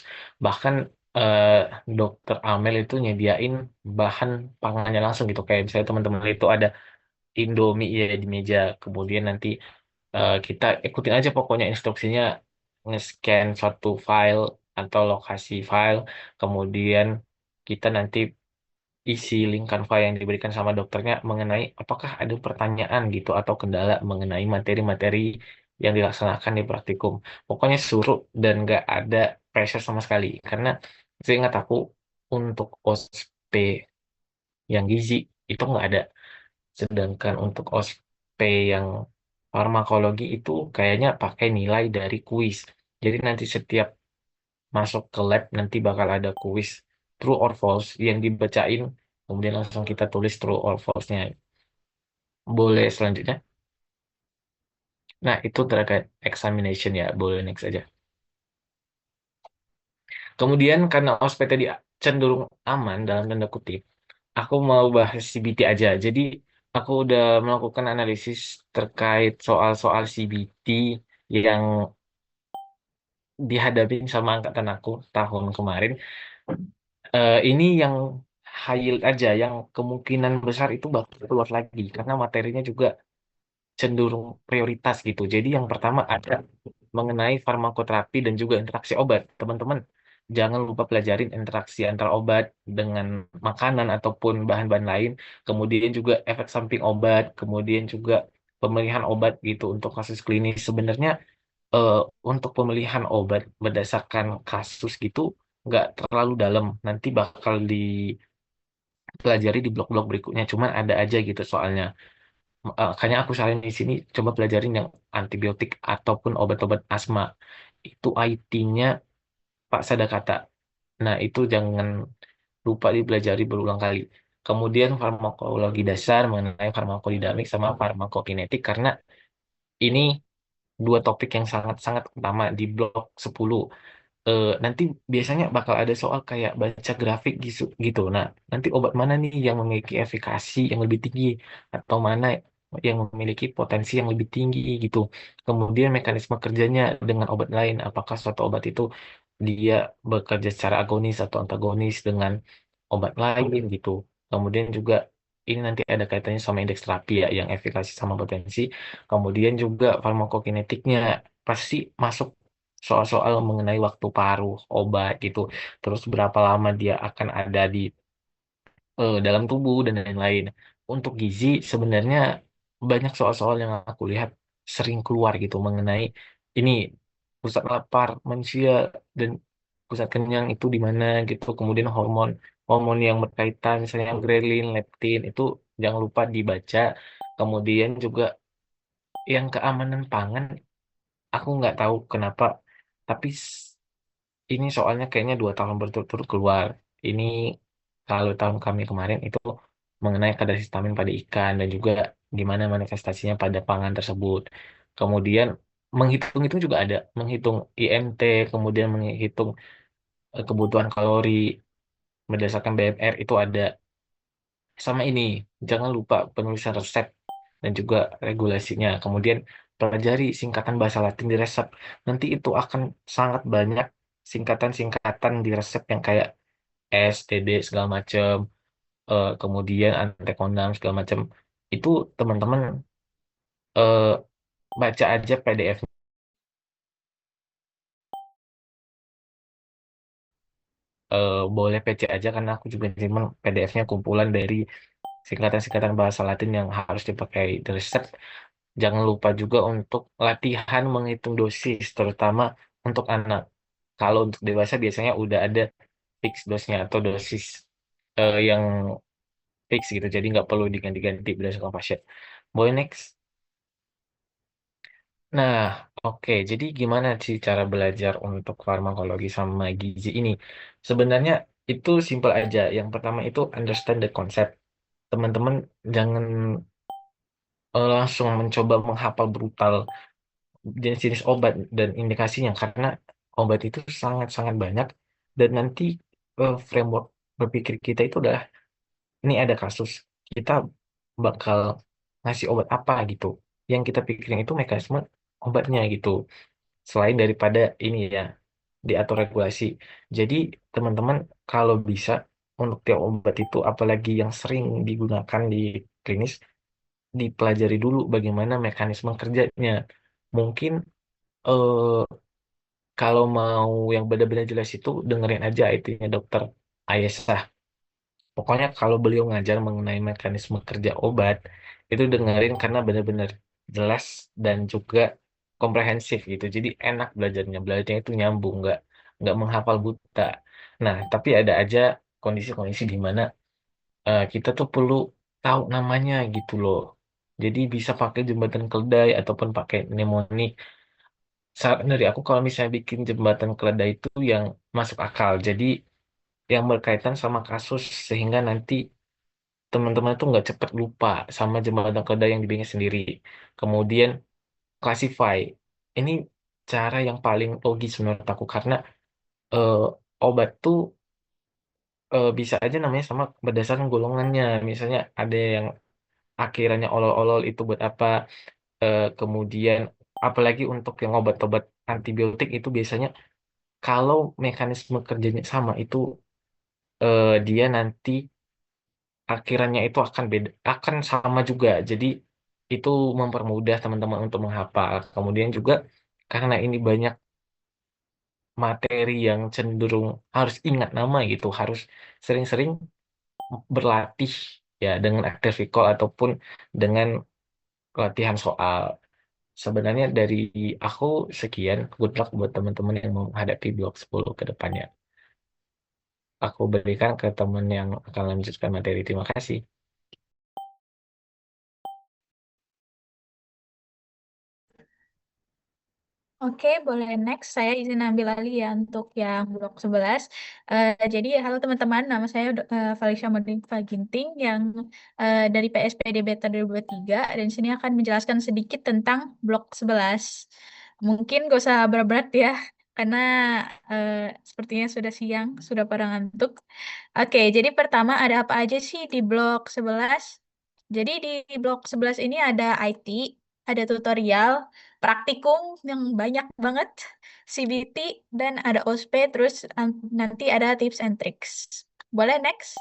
Bahkan eh, dokter Amel itu nyediain bahan pangannya langsung gitu. Kayak misalnya teman-teman itu ada Indomie ya di meja. Kemudian nanti kita ikutin aja pokoknya instruksinya, nge-scan suatu file atau lokasi file. Kemudian kita nanti isi link Canva yang diberikan sama dokternya mengenai apakah ada pertanyaan gitu atau kendala mengenai materi-materi yang dilaksanakan di praktikum. Pokoknya suruh dan nggak ada pressure sama sekali. Karena saya ingat aku untuk OSP yang gizi itu nggak ada. Sedangkan untuk OSP yang farmakologi itu kayaknya pakai nilai dari kuis. Jadi nanti setiap masuk ke lab nanti bakal ada kuis true or false yang dibacain, kemudian langsung kita tulis true or false-nya. Boleh selanjutnya. Nah, itu terkait examination ya, boleh next aja. Kemudian karena ospek tadi cenderung aman dalam tanda kutip, aku mau bahas CBT aja. Jadi aku udah melakukan analisis terkait soal-soal CBT yang dihadapin sama angkatan aku tahun kemarin. Ini yang high yield aja, yang kemungkinan besar itu bakal keluar lagi karena materinya juga cenderung prioritas gitu. Jadi yang pertama ada mengenai farmakoterapi dan juga interaksi obat. Teman-teman, jangan lupa pelajarin interaksi antara obat dengan makanan ataupun bahan-bahan lain. Kemudian juga efek samping obat, kemudian juga pemilihan obat gitu untuk kasus klinis. Sebenarnya eh, untuk pemilihan obat berdasarkan kasus gitu nggak terlalu dalam. Nanti bakal dipelajari di blok-blok berikutnya. Cuman ada aja gitu soalnya. Kayaknya aku saranin di sini coba pelajarin yang antibiotik ataupun obat-obat asma. Itu IT-nya Pak Sadakata. Nah, itu jangan lupa dipelajari berulang kali. Kemudian farmakologi dasar mengenai farmakodinamik sama farmakokinetik karena ini dua topik yang sangat-sangat utama di blok 10. Nanti biasanya bakal ada soal kayak baca grafik gitu, gitu. Nah, nanti obat mana nih yang memiliki efikasi yang lebih tinggi atau mana yang memiliki potensi yang lebih tinggi gitu. Kemudian mekanisme kerjanya dengan obat lain, apakah suatu obat itu dia bekerja secara agonis atau antagonis dengan obat lain gitu. Kemudian juga ini nanti ada kaitannya sama indeks terapi ya, yang efikasi sama potensi. Kemudian juga farmakokinetiknya pasti masuk soal-soal mengenai waktu paruh obat gitu, terus berapa lama dia akan ada di dalam tubuh dan lain-lain. Untuk gizi sebenarnya banyak soal-soal yang aku lihat sering keluar gitu mengenai ini pusat lapar manusia dan pusat kenyang itu di mana gitu. Kemudian hormon hormon yang berkaitan misalnya grelin, leptin itu jangan lupa dibaca. Kemudian juga yang keamanan pangan aku nggak tahu kenapa tapi ini soalnya kayaknya 2 tahun berturut-turut keluar. Ini kalau tahun kami kemarin itu mengenai kadar histamin pada ikan dan juga gimana manifestasinya pada pangan tersebut. Kemudian menghitung itu juga ada, menghitung IMT, kemudian menghitung kebutuhan kalori berdasarkan BMR itu ada. Sama ini, jangan lupa penulisan resep dan juga regulasinya. Kemudian pelajari singkatan bahasa Latin di resep. Nanti itu akan sangat banyak singkatan-singkatan di resep yang kayak S, TD, segala macam, kemudian antekondam, segala macam. Itu teman-teman eh, baca aja PDF. Boleh PC aja karena aku juga simpen PDF-nya kumpulan dari singkatan-singkatan bahasa Latin yang harus dipakai di resep. Jangan lupa juga untuk latihan menghitung dosis, terutama untuk anak. Kalau untuk dewasa biasanya udah ada fix dosnya atau dosis yang fix gitu, jadi nggak perlu diganti-ganti berdasarkan pasien. Boleh next. Nah, oke. Jadi gimana sih cara belajar untuk farmakologi sama gizi ini? Sebenarnya itu simple aja. Yang pertama itu understand the concept. Teman-teman jangan langsung mencoba menghafal brutal jenis-jenis obat dan indikasinya karena obat itu sangat-sangat banyak dan nanti framework berpikir kita itu udah ini ada kasus kita bakal ngasih obat apa gitu yang kita pikirin itu mekanisme obatnya gitu selain daripada ini ya diatur regulasi. Jadi teman-teman kalau bisa untuk tiap obat itu apalagi yang sering digunakan di klinis dipelajari dulu bagaimana mekanisme kerjanya. Mungkin kalau mau yang benar-benar jelas itu dengerin aja IT-nya dokter Ayesah. Pokoknya kalau beliau ngajar mengenai mekanisme kerja obat, itu dengerin karena benar-benar jelas dan juga komprehensif gitu. Jadi enak belajarnya, belajarnya itu nyambung, nggak menghafal buta. Nah, tapi ada aja kondisi-kondisi di mana kita tuh perlu tahu namanya gitu loh. Jadi bisa pakai jembatan keledai ataupun pakai mnemonik. Saran dari aku kalau misalnya bikin jembatan keledai itu yang masuk akal. Jadi yang berkaitan sama kasus sehingga nanti teman-teman tuh nggak cepet lupa sama jembatan keledai yang dibikin sendiri. Kemudian classify. Ini cara yang paling logis menurut aku karena eh, obat tuh bisa aja namanya sama berdasarkan golongannya. Misalnya ada yang akhirannya olol-olol itu buat apa? Kemudian apalagi untuk yang obat-obat antibiotik itu biasanya kalau mekanisme kerjanya sama itu dia nanti akhirannya itu akan beda, akan sama juga. Jadi itu mempermudah teman-teman untuk menghafal. Kemudian juga karena ini banyak materi yang cenderung harus ingat nama gitu, harus sering-sering berlatih ya dengan active recall ataupun dengan latihan soal. Sebenarnya dari aku sekian, good luck buat teman-teman yang mau menghadapi blok 10 ke depannya. Aku berikan ke teman yang akan lanjutkan materi. Terima kasih. Oke, boleh next. Saya izin ambil alih ya untuk yang blok 11. Jadi, halo teman-teman, nama saya Felicia Modinfa Ginting yang dari PSPD Beta 2023 dan di sini akan menjelaskan sedikit tentang blok 11. Mungkin gak usah berat-berat ya, karena sepertinya sudah siang, sudah pada ngantuk. Oke, jadi pertama ada apa aja sih di blok 11? Jadi di blok 11 ini ada IT, ada tutorial, praktikum yang banyak banget, CBT, dan ada OSP, terus nanti ada tips and tricks. Boleh next?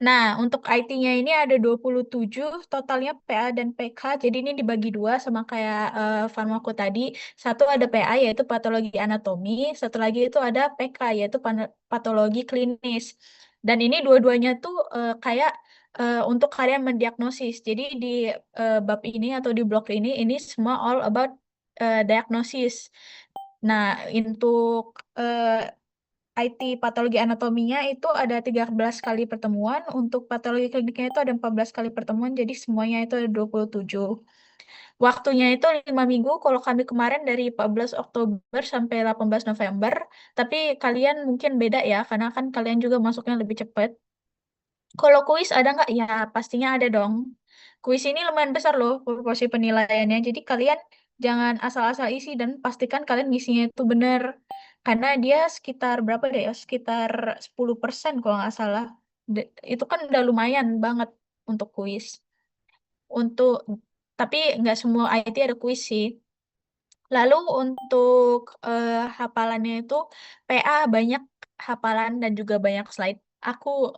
Nah, untuk IT-nya ini ada 27, totalnya PA dan PK, jadi ini dibagi dua sama kayak farmako tadi. Satu ada PA, yaitu patologi anatomi, satu lagi itu ada PK, yaitu patologi klinis. Dan ini dua-duanya tuh kayak untuk kalian mendiagnosis. Jadi di bab ini atau di blok ini semua all about diagnosis. Nah, untuk IT patologi anatominya itu ada 13 kali pertemuan, untuk patologi kliniknya itu ada 14 kali pertemuan, jadi semuanya itu ada 27. Waktunya itu 5 minggu, kalau kami kemarin dari 14 Oktober sampai 18 November, tapi kalian mungkin beda ya, karena kan kalian juga masuknya lebih cepat. Kalau kuis ada nggak? Ya, pastinya ada dong. Kuis ini lumayan besar loh proporsi penilaiannya. Jadi kalian jangan asal-asal isi dan pastikan kalian ngisinya itu benar. Karena dia sekitar berapa deh ya? Sekitar 10% kalau nggak salah. Itu kan udah lumayan banget untuk kuis. Untuk tapi nggak semua IT ada kuis sih. Lalu untuk hafalannya itu PA banyak hafalan dan juga banyak slide. Aku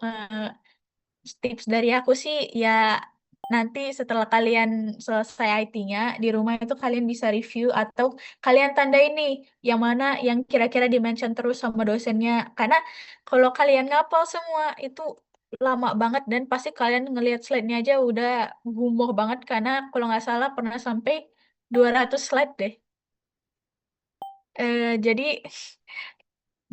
tips dari aku sih ya nanti setelah kalian selesai IT-nya di rumah itu kalian bisa review atau kalian tandai nih yang mana yang kira-kira di-mention terus sama dosennya karena kalau kalian ngapal semua itu lama banget dan pasti kalian ngelihat slide-nya aja udah gumoh banget karena kalau nggak salah pernah sampai 200 slide deh. Jadi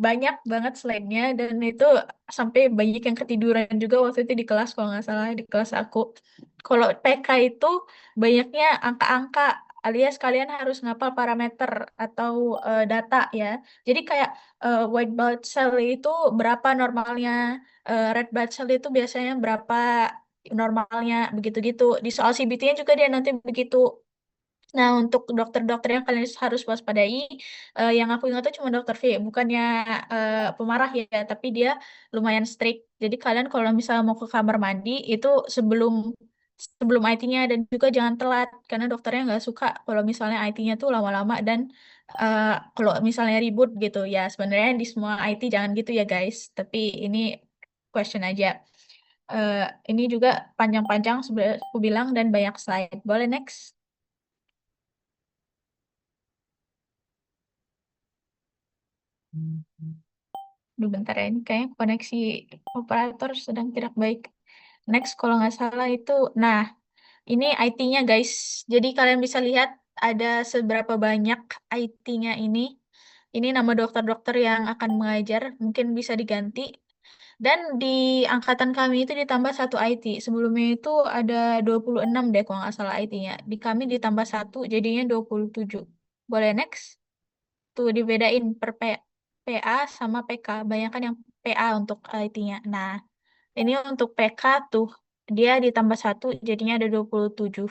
banyak banget slide-nya dan itu sampai banyak yang ketiduran juga waktu itu di kelas kalau nggak salah di kelas aku. Kalau PK itu banyaknya angka-angka alias kalian harus ngapal parameter atau data ya. Jadi kayak white blood cell itu berapa normalnya, red blood cell itu biasanya berapa normalnya begitu-gitu. Di soal CBT-nya juga dia nanti begitu. Nah, untuk dokter-dokter yang kalian harus waspadai, yang aku ingat tuh cuma dokter V, bukannya pemarah ya, tapi dia lumayan strict. Jadi kalian kalau misalnya mau ke kamar mandi itu sebelum sebelum IT-nya dan juga jangan telat karena dokternya nggak suka kalau misalnya IT-nya tuh lama-lama dan kalau misalnya ribut gitu ya. Sebenarnya di semua IT jangan gitu ya guys. Tapi ini question aja. Eh, ini juga panjang-panjang sebenarnya aku bilang dan banyak slide. Boleh next? Duh, bentar ya, ini kayaknya koneksi operator sedang tidak baik. Next, kalau nggak salah itu, nah ini IT-nya guys. Jadi kalian bisa lihat ada seberapa banyak IT-nya ini. Ini nama dokter-dokter yang akan mengajar, mungkin bisa diganti. Dan di angkatan kami itu ditambah satu IT. Sebelumnya itu ada 26 deh kalau nggak salah IT-nya. Di kami ditambah satu, jadinya 27. Boleh next? Tuh dibedain per PA sama PK. Banyak kan yang PA untuk IT-nya. Nah, ini untuk PK tuh dia ditambah 1 jadinya ada 27.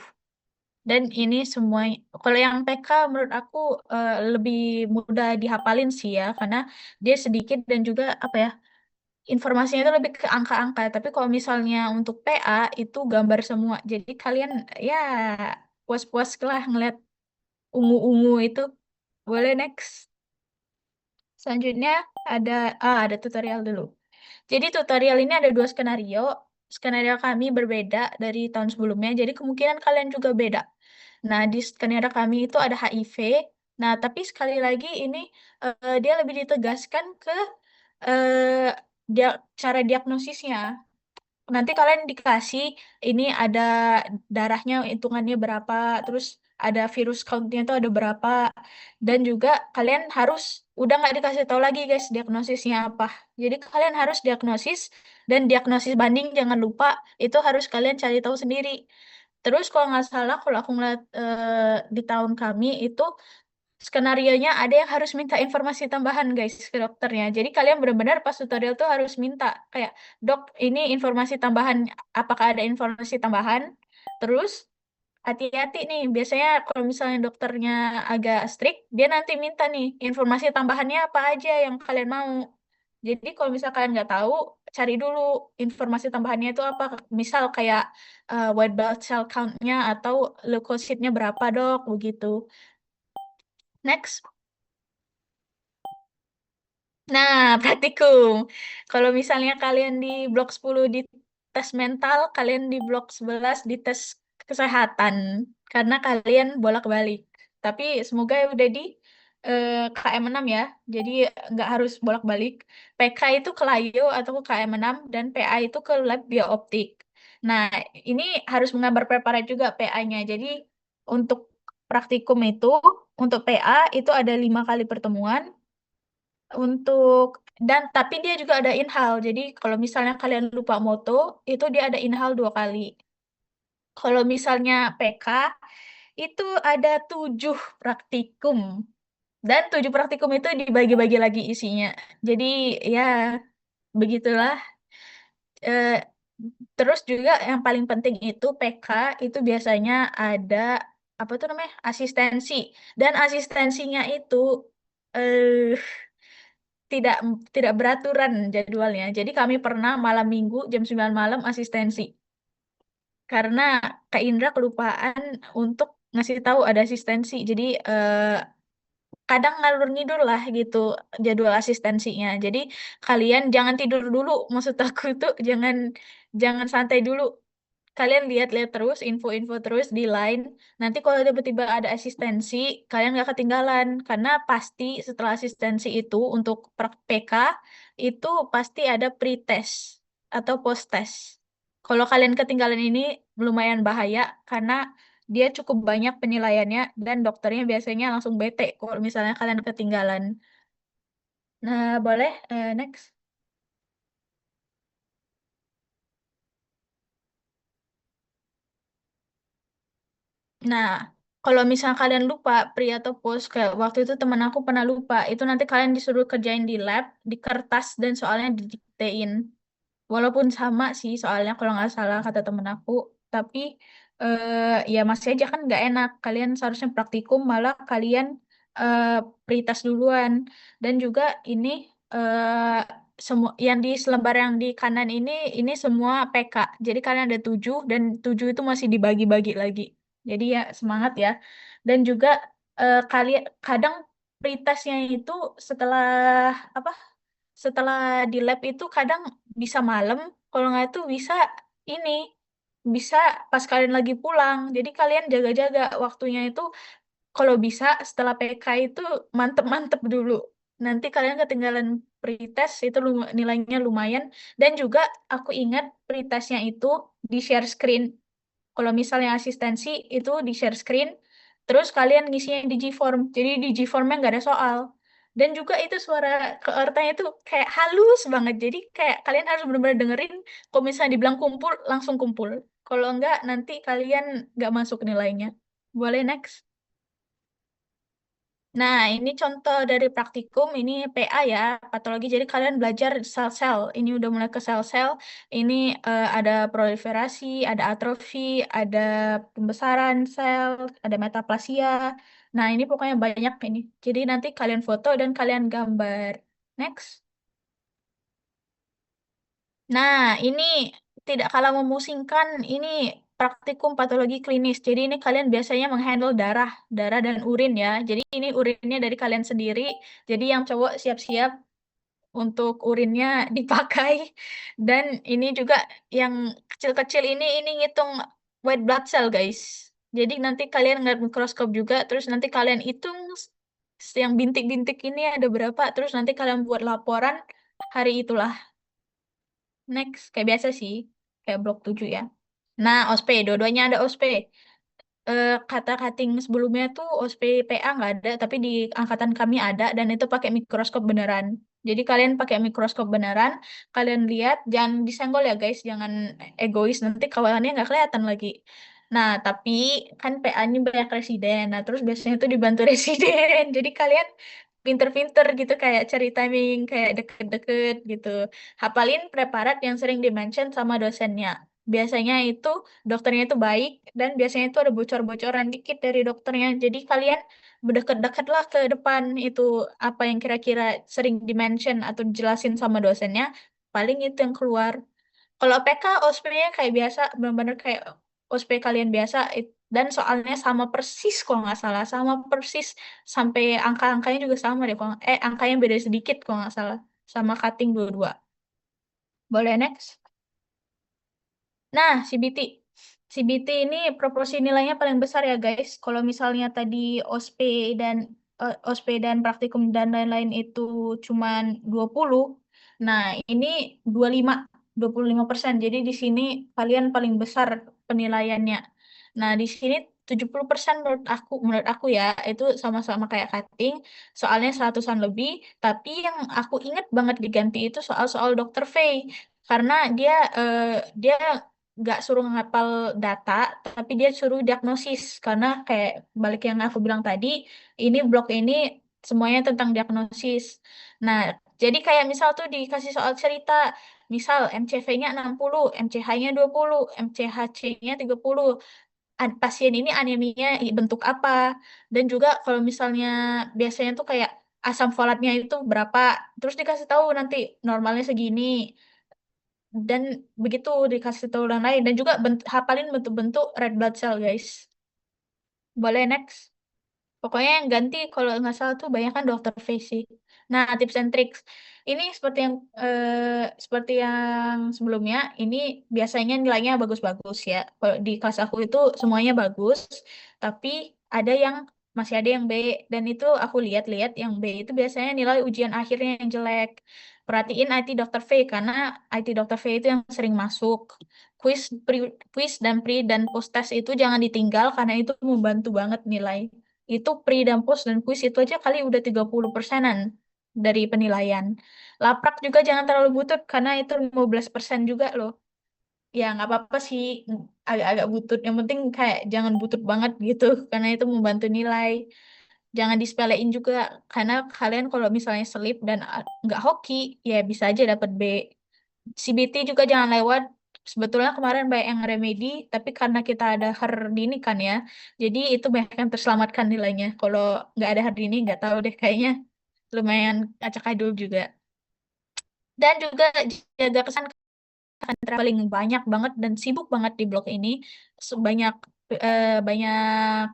Dan ini semua, kalau yang PK menurut aku lebih mudah dihafalin sih ya, karena dia sedikit dan juga apa ya, informasinya itu lebih ke angka-angka. Tapi kalau misalnya untuk PA itu gambar semua. Jadi kalian ya puas-puas lah ngeliat ungu-ungu itu. Boleh next. Selanjutnya ada tutorial dulu. Jadi tutorial ini ada 2 skenario. Skenario kami berbeda dari tahun sebelumnya, jadi kemungkinan kalian juga beda. Nah, di skenario kami itu ada HIV. Nah, tapi sekali lagi ini dia lebih ditegaskan ke eh, cara diagnosisnya. Nanti kalian dikasih ini ada darahnya hitungannya berapa, terus ada virus countnya itu ada berapa, dan juga kalian harus udah nggak dikasih tahu lagi guys diagnosisnya apa. Jadi kalian harus diagnosis dan diagnosis banding jangan lupa itu harus kalian cari tahu sendiri. Terus kalau nggak salah kalau aku ngeliat di tahun kami itu skenarionya ada yang harus minta informasi tambahan guys ke dokternya. Jadi kalian benar-benar pas tutorial tuh harus minta kayak, "Dok, ini informasi tambahan, apakah ada informasi tambahan?" Terus hati-hati nih, biasanya kalau misalnya dokternya agak strict, dia nanti minta nih informasi tambahannya apa aja yang kalian mau. Jadi kalau misalnya kalian nggak tahu, cari dulu informasi tambahannya itu apa. Misal kayak white blood cell count-nya atau leukosit-nya berapa dok, begitu. Next. Nah, praktikum. Kalau misalnya kalian di blok 10 di tes mental, kalian di blok 11 di tes kesehatan. Karena kalian bolak-balik. Tapi semoga ya udah di KM6 ya. Jadi nggak harus bolak-balik. PK itu ke Layo atau ke KM6 dan PA itu ke lab biooptik. Nah, ini harus menggambar preparat juga PA-nya. Jadi untuk praktikum itu, untuk PA itu ada 5 kali pertemuan. Untuk dan tapi dia juga ada inhal. Jadi kalau misalnya kalian lupa moto, itu dia ada inhal 2 kali. Kalau misalnya PK, itu ada 7 praktikum. Dan 7 praktikum itu dibagi-bagi lagi isinya. Jadi ya begitulah. Eh, Terus juga yang paling penting itu PK itu biasanya ada apa tuh namanya asistensi. Dan asistensinya itu eh tidak tidak beraturan jadwalnya. Jadi kami pernah malam minggu jam 9 malam asistensi. Karena Kak Indra kelupaan untuk ngasih tahu ada asistensi. Jadi kadang ngalur ngidul lah gitu jadwal asistensinya. Jadi kalian jangan tidur dulu. Maksud aku tuh jangan jangan santai dulu. Kalian lihat-lihat terus, info-info terus di line. Nanti kalau tiba-tiba ada asistensi, kalian nggak ketinggalan. Karena pasti setelah asistensi itu untuk PK, itu pasti ada pre-test atau post-test. Kalau kalian ketinggalan ini lumayan bahaya karena dia cukup banyak penilaiannya dan dokternya biasanya langsung bete kalau misalnya kalian ketinggalan. Nah, boleh next. Nah, kalau misalnya kalian lupa pre atau post, kayak waktu itu teman aku pernah lupa, itu nanti kalian disuruh kerjain di lab, di kertas, dan soalnya didiktein. Walaupun sama sih soalnya kalau nggak salah kata temen aku, tapi ya masih aja kan nggak enak. Kalian seharusnya praktikum, malah kalian eh pritas duluan. Dan juga ini semua yang di selembar yang di kanan ini semua PK. Jadi kalian ada 7 dan 7 itu masih dibagi-bagi lagi. Jadi ya semangat ya. Dan juga kalian kadang pritasnya itu setelah apa? Setelah di lab itu kadang bisa malam, kalau nggak itu bisa ini, bisa pas kalian lagi pulang. Jadi kalian jaga-jaga waktunya itu, kalau bisa setelah PK itu mantep-mantep dulu. Nanti kalian ketinggalan pretest itu nilainya lumayan. Dan juga aku ingat pretestnya itu di share screen. Kalau misalnya asistensi itu di share screen, terus kalian ngisinya di Gform. Jadi di Gformnya nggak ada soal. Dan juga itu suara keortanya itu kayak halus banget. Jadi kayak kalian harus benar-benar dengerin. Kalau misalnya dibilang kumpul, langsung kumpul. Kalau enggak, nanti kalian nggak masuk nilainya. Boleh next? Nah, ini contoh dari praktikum, ini PA ya, patologi. Jadi kalian belajar sel-sel. Ini udah mulai ke sel-sel. Ini ada proliferasi, ada atrofi, ada pembesaran sel, ada metaplasia. Nah, ini pokoknya banyak ini. Jadi nanti kalian foto dan kalian gambar. Next. Nah, ini tidak kalah memusingkan, ini praktikum patologi klinis. Jadi ini kalian biasanya menghandle darah dan urin ya. Jadi ini urinnya dari kalian sendiri. Jadi yang cowok siap-siap untuk urinnya dipakai. Dan ini juga yang kecil-kecil ini ngitung white blood cell, guys. Jadi nanti kalian ngeliat mikroskop juga, terus nanti kalian hitung yang bintik-bintik ini ada berapa, terus nanti kalian buat laporan hari itulah. Next, kayak biasa sih, kayak blok 7 ya. Nah, OSP, dua-duanya ada OSP. Kata cutting sebelumnya tuh OSP PA nggak ada, tapi di angkatan kami ada, dan itu pakai mikroskop beneran. Jadi kalian pakai mikroskop beneran, kalian lihat, jangan disenggol ya guys, jangan egois, nanti kawalannya nggak kelihatan lagi. Nah, tapi kan PA ini banyak residen, nah terus biasanya tuh dibantu residen, jadi kalian pinter-pinter gitu, kayak cari timing, kayak deket-deket gitu. Hafalin preparat yang sering di-mention sama dosennya. Biasanya itu dokternya itu baik dan biasanya itu ada bocor-bocoran dikit dari dokternya. Jadi kalian berdekat-dekat lah ke depan itu apa yang kira-kira sering di-mention atau dijelasin sama dosennya. Paling itu yang keluar. Kalau PK, OSP-nya kayak biasa, benar-benar kayak OSP kalian biasa. Dan soalnya sama persis kalau nggak salah. Sama persis. Sampai angka-angkanya juga sama deh. Angkanya beda sedikit kalau nggak salah. Sama cutting dua-dua. Boleh next? Nah, CBT. CBT ini proporsi nilainya paling besar ya guys. Kalau misalnya tadi OSP dan OSP dan praktikum dan lain-lain itu cuman 20. Nah, ini 25% Jadi di sini kalian paling besar penilaiannya. Nah, di sini 70% menurut aku ya, itu sama-sama kayak cutting, soalnya 100-an lebih, tapi yang aku ingat banget diganti itu soal-soal Dr. Fay karena dia nggak suruh ngapal data, tapi dia suruh diagnosis. Karena kayak balik yang aku bilang tadi, ini blog ini semuanya tentang diagnosis. Nah, jadi kayak misal tuh dikasih soal cerita, misal MCV-nya 60, MCH-nya 20, MCHC-nya 30. Pasien ini anemia bentuk apa? Dan juga kalau misalnya biasanya tuh kayak asam folatnya itu berapa, terus dikasih tahu nanti normalnya segini, dan begitu dikasih tahu yang lain, dan juga hafalin bentuk-bentuk red blood cell guys. Boleh next. Pokoknya yang ganti kalau nggak salah tuh banyak kan dokter face sih. Nah, tips and tricks. Ini seperti yang sebelumnya, ini biasanya nilainya bagus-bagus ya. Kalau di kelas aku itu semuanya bagus, tapi ada yang masih ada yang B, dan itu aku lihat-lihat yang B itu biasanya nilai ujian akhirnya yang jelek. Perhatiin IT Dr. V karena IT Dr. V itu yang sering masuk. Quiz dan pre dan post test itu jangan ditinggal karena itu membantu banget nilai. Itu pre dan post dan quiz itu aja kali udah 30%-an dari penilaian. Laprak juga jangan terlalu butut karena itu 15% juga loh. Ya nggak apa-apa sih, agak-agak butut. Yang penting kayak jangan butut banget gitu karena itu membantu nilai. Jangan disepelein juga karena kalian kalau misalnya selip dan nggak hoki ya bisa aja dapat B. CBT juga jangan lewat. Sebetulnya kemarin banyak yang remedi, tapi karena kita ada hard ini kan ya, jadi itu banyak yang terselamatkan nilainya. Kalau nggak ada hard ini, nggak tahu deh, kayaknya lumayan acak adul juga. Dan juga jaga kesan, akan traveling banyak banget dan sibuk banget di blog ini. Banyak banyak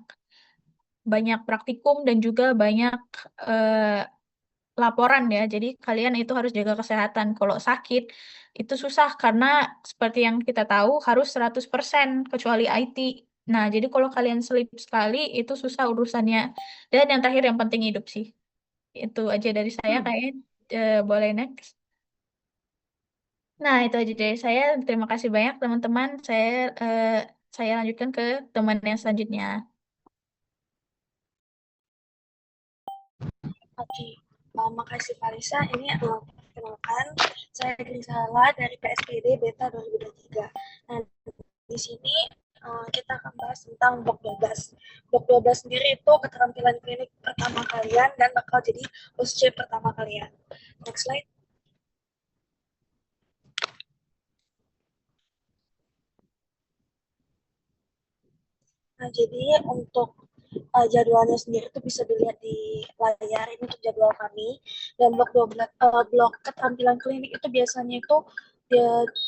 banyak praktikum dan juga banyak eh, laporan ya. Jadi kalian itu harus jaga kesehatan. Kalau sakit itu susah karena seperti yang kita tahu harus 100% kecuali IT. Nah, jadi kalau kalian selip sekali itu susah urusannya. Dan yang terakhir yang penting hidup sih. Itu aja dari saya kayaknya, boleh next. Nah, itu aja dari saya. Terima kasih banyak teman-teman. Saya lanjutkan ke teman yang selanjutnya. Oke, makasih Farisa. Ini perkenalkan, saya Grisala dari PSPD Beta 2023. Nah, di sini kita akan bahas tentang blok 12. Blok 12 sendiri itu keterampilan klinik pertama kalian dan bakal jadi OSCE pertama kalian. Next slide. Nah, jadi untuk jadwalnya sendiri itu bisa dilihat di layar ini untuk jadwal kami. Dan blok 12 blok keterampilan klinik itu biasanya itu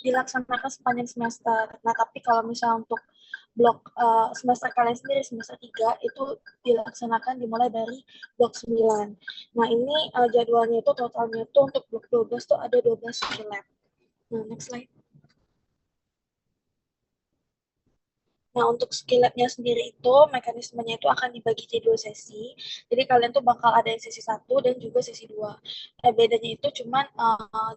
dilaksanakan sepanjang semester. Nah, tapi kalau misalnya untuk blok semester kalian sendiri semester 3 itu dilaksanakan dimulai dari blok 9. Nah, ini jadwalnya itu totalnya itu untuk blok 12 itu ada 12 skill lab. Nah, next slide. Nah, untuk skill lab-nya sendiri itu, mekanismenya itu akan dibagi jadi 2 sesi. Jadi kalian tuh bakal ada yang sesi 1 dan juga sesi 2. Bedanya itu cuman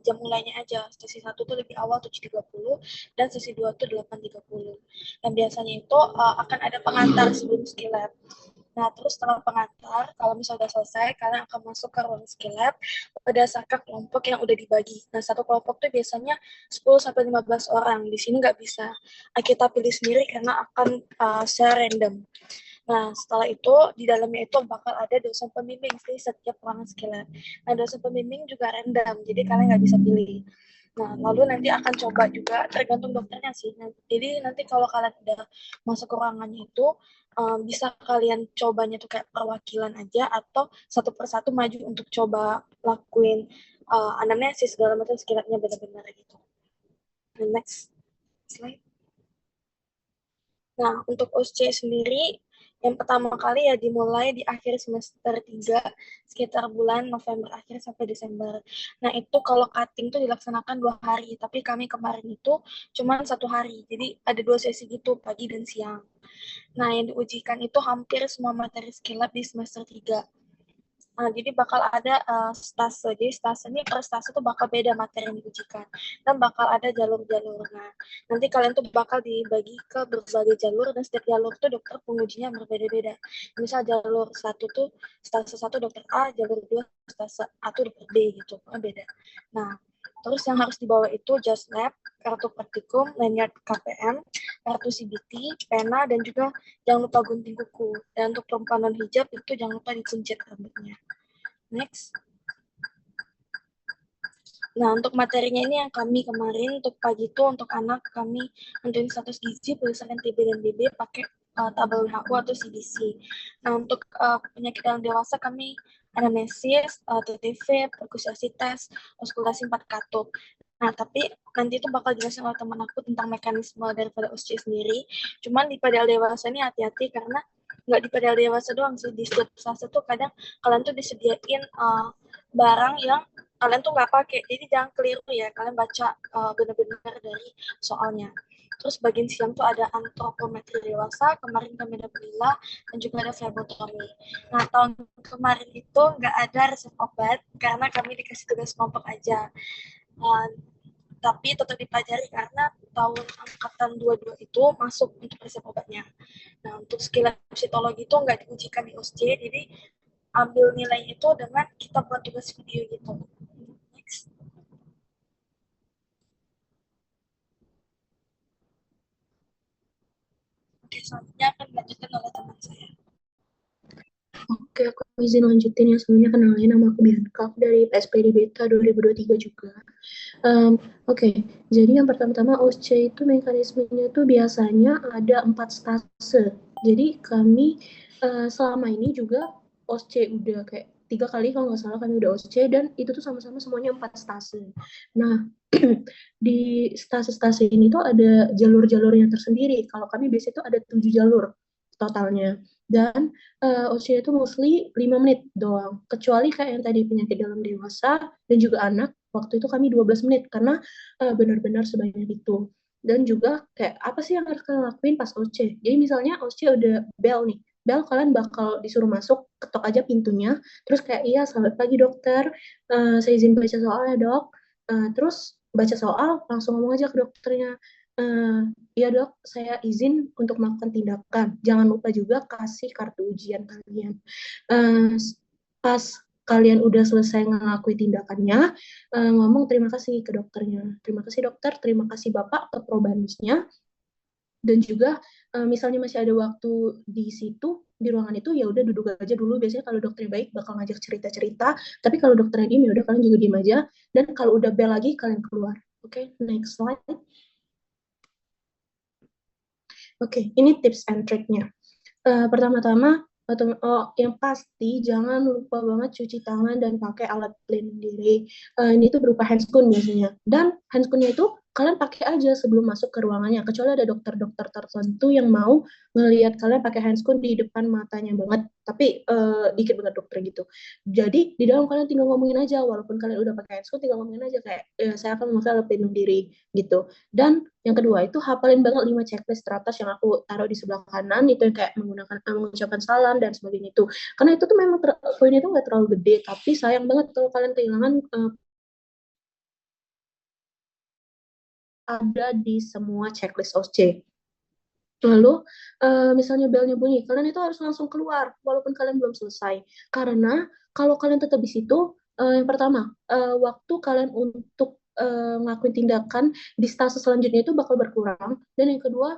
jam mulainya aja. Sesi 1 tuh lebih awal 7.30 dan sesi 2 tuh 8.30. Dan biasanya itu akan ada pengantar sebelum skill lab. Nah, terus setelah pengantar, kalau misalnya udah selesai, kalian akan masuk ke ruang skill lab berdasarkan kelompok yang udah dibagi. Nah, satu kelompok tuh biasanya 10-15 orang. Di sini nggak bisa kita pilih sendiri karena akan secara random. Nah, setelah itu, di dalamnya itu bakal ada dosen pembimbing di setiap ruangan skill lab. Nah, dosen pembimbing juga random, jadi kalian nggak bisa pilih. Nah, lalu nanti akan coba juga tergantung dokternya sih. Jadi nanti kalau kalian udah masuk ke ruangannya itu, bisa kalian cobanya tuh kayak perwakilan aja atau satu persatu maju untuk coba lakuin anamnesis segala macam sekiranya benar-benar gitu. Next slide. Nah, untuk OSCE sendiri, yang pertama kali ya dimulai di akhir semester 3, sekitar bulan November akhir sampai Desember. Nah, itu kalau cutting tuh dilaksanakan 2 hari, tapi kami kemarin itu cuma 1 hari. Jadi ada 2 sesi gitu, pagi dan siang. Nah, yang diujikan itu hampir semua materi skill lab di semester 3. Jadi bakal ada stase. Jadi stase ini per stase tuh bakal beda materi yang diujikan. Dan bakal ada jalur-jalur. Nah, nanti kalian tuh bakal dibagi ke berbagai jalur dan setiap jalur tuh dokter pengujinya berbeda-beda. Misal jalur 1 tuh stase 1 dokter A, jalur 2 stase A tuh dokter B gitu. Beda. Nah, terus yang harus dibawa itu jas lab, kartu praktikum, lanyard KPM, kartu CBT, pena, dan juga jangan lupa gunting kuku. Dan untuk perempuan non hijab itu jangan lupa dikuncit rambutnya. Next. Nah, untuk materinya ini yang kami kemarin, untuk pagi itu untuk anak kami nentuin status gizi berdasarkan TB dan BB pakai tabel WHO atau CDC. Nah, untuk penyakit dalam dewasa kami anamnesis, TTV, perkusasi tes, auskultasi 4 katup. Nah, tapi nanti itu bakal jelasin oleh teman aku tentang mekanisme daripada OSCE sendiri. Cuman di PDL dewasa ini hati-hati karena nggak di PDL dewasa doang sih, di setiap fase tuh kadang kalian tuh disediain barang yang kalian tuh nggak pakai, jadi jangan keliru ya, kalian baca benar-benar dari soalnya. Terus bagian siang tuh ada antropometri dewasa, kemarin kami ada lila, dan juga ada flebotomi. Nah, tahun kemarin itu nggak ada resep obat, karena kami dikasih tugas kelompok aja. Tapi tetap dipelajari karena tahun angkatan 22 itu masuk untuk resep obatnya. Nah, untuk skill psikologi itu nggak diujikan di OSCE, jadi ambil nilai itu dengan kita buat tugas video gitu. Next. Oke, selanjutnya akan dilanjutkan oleh teman saya. Oke, aku izin lanjutin ya. Sebelumnya kenalin, nama aku Bianca, aku dari PSPD Beta 2023 juga. Oke, jadi yang pertama-tama OSCE itu mekanismenya tuh biasanya ada 4 stase. Jadi kami selama ini juga OSCE udah kayak 3 kali kalau nggak salah kami udah OSCE, dan itu tuh sama-sama semuanya 4 stase. Nah, di stase-stase ini tuh ada jalur-jalurnya tersendiri. Kalau kami biasanya tuh ada 7 jalur totalnya. Dan OSCE itu mostly 5 menit doang. Kecuali kayak yang tadi penyakit dalam dewasa dan juga anak, waktu itu kami 12 menit karena benar-benar sebanyak itu. Dan juga kayak apa sih yang harus kalian lakuin pas OSCE? Jadi misalnya OSCE udah bell nih. Bell, kalian bakal disuruh masuk, ketok aja pintunya. Terus kayak, iya selamat pagi dokter, saya izin baca soal ya dok. Terus baca soal, langsung ngomong aja ke dokternya. Ya dok, saya izin untuk melakukan tindakan. Jangan lupa juga kasih kartu ujian kalian. Pas kalian udah selesai ngelakuin tindakannya, ngomong terima kasih ke dokternya. Terima kasih dokter, terima kasih bapak ke probanisnya. Dan juga misalnya masih ada waktu di situ di ruangan itu, ya udah duduk aja dulu. Biasanya kalau dokternya baik bakal ngajak cerita-cerita, tapi kalau dokternya diem ya udah kalian juga diem aja, dan kalau udah bel lagi kalian keluar. Oke, next slide. Oke, ini tips and trick-nya. Pertama-tama, yang pasti jangan lupa banget cuci tangan dan pakai alat pelindung diri. Ini tuh berupa handscoon biasanya. Dan handscoon-nya itu kalian pakai aja sebelum masuk ke ruangannya. Kecuali ada dokter-dokter tertentu yang mau ngelihat kalian pakai handscoon di depan matanya banget. Tapi dikit banget dokter gitu. Jadi di dalam kalian tinggal ngomongin aja. Walaupun kalian udah pakai handscoon, tinggal ngomongin aja kayak, saya akan memakai alat pelindung diri gitu. Dan yang kedua itu hafalin banget 5 checklist teratas yang aku taruh di sebelah kanan, itu yang kayak mengucapkan salam dan sebagainya itu. Karena itu tuh memang poinnya itu nggak terlalu gede, tapi sayang banget kalau kalian kehilangan ada di semua checklist OSCE. Lalu misalnya belnya bunyi, kalian itu harus langsung keluar walaupun kalian belum selesai. Karena kalau kalian tetap di situ, yang pertama, waktu kalian untuk ngelakuin tindakan di stase selanjutnya itu bakal berkurang. Dan yang kedua,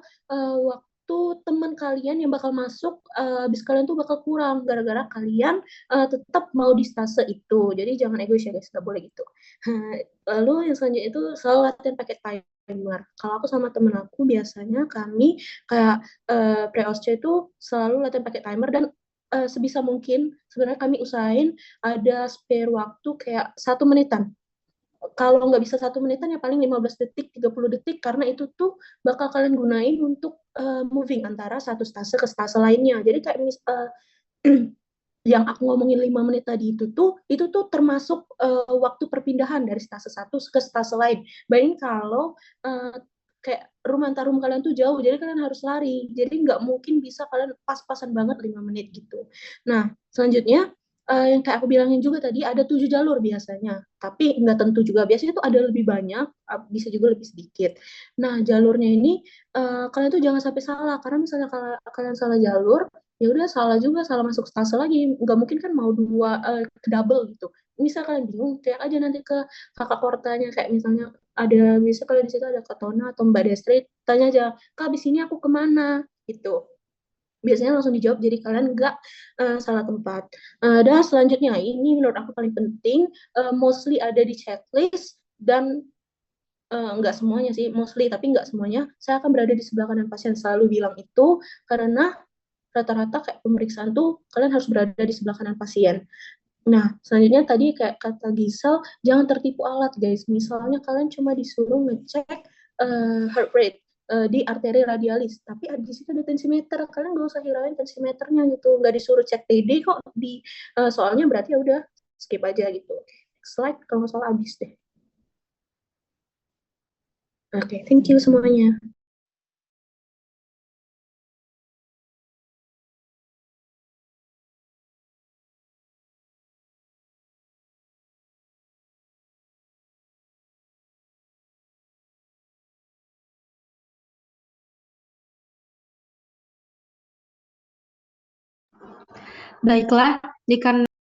waktu teman kalian yang bakal masuk habis kalian tuh bakal kurang gara-gara kalian tetap mau di stase itu. Jadi jangan egois ya guys, nggak boleh gitu. Lalu yang selanjutnya itu selalu latihan pakai timer. Kalau aku sama temen aku biasanya kami kayak pre-OSCE itu selalu latihan pakai timer, dan sebisa mungkin sebenarnya kami usahain ada spare waktu kayak 1 menitan. Kalau nggak bisa 1 menitan ya paling 15 detik, 30 detik, karena itu tuh bakal kalian gunain untuk moving antara satu stase ke stase lainnya. Jadi kayak yang aku ngomongin 5 menit tadi itu tuh termasuk waktu perpindahan dari stase satu ke stase lain. Bayangin kalau kayak room antar room kalian tuh jauh, jadi kalian harus lari. Jadi nggak mungkin bisa kalian pas-pasan banget 5 menit gitu. Nah, selanjutnya yang kayak aku bilangin juga tadi, ada 7 jalur biasanya. Tapi nggak tentu juga. Biasanya tuh ada lebih banyak, bisa juga lebih sedikit. Nah, jalurnya ini kalian tuh jangan sampai salah. Karena misalnya kalian salah jalur, ya udah salah juga, salah masuk stase lagi. Nggak mungkin kan mau dua ke double gitu. Misal kalian bingung, kayak aja nanti ke kakak portanya, kayak misalnya ada, bisa kalau di situ ada Kak Tona atau Mbak Destri, tanya aja, Kak, abis ini aku kemana? Gitu. Biasanya langsung dijawab, jadi kalian nggak salah tempat. Dan selanjutnya, ini menurut aku paling penting, mostly ada di checklist, dan nggak semuanya sih, mostly, tapi nggak semuanya, saya akan berada di sebelah kanan pasien, selalu bilang itu, karena rata-rata kayak pemeriksaan tuh kalian harus berada di sebelah kanan pasien. Nah, selanjutnya tadi kayak kata Gisel, jangan tertipu alat guys. Misalnya kalian cuma disuruh ngecek heart rate di arteri radialis, tapi di situ ada tensimeter. Kalian nggak usah hirauin tensimeternya gitu. Nggak disuruh cek TD kok di soalnya, berarti ya udah skip aja gitu. Next slide, kalau nggak salah habis deh. Oke, thank you semuanya. Baiklah, dikarenakan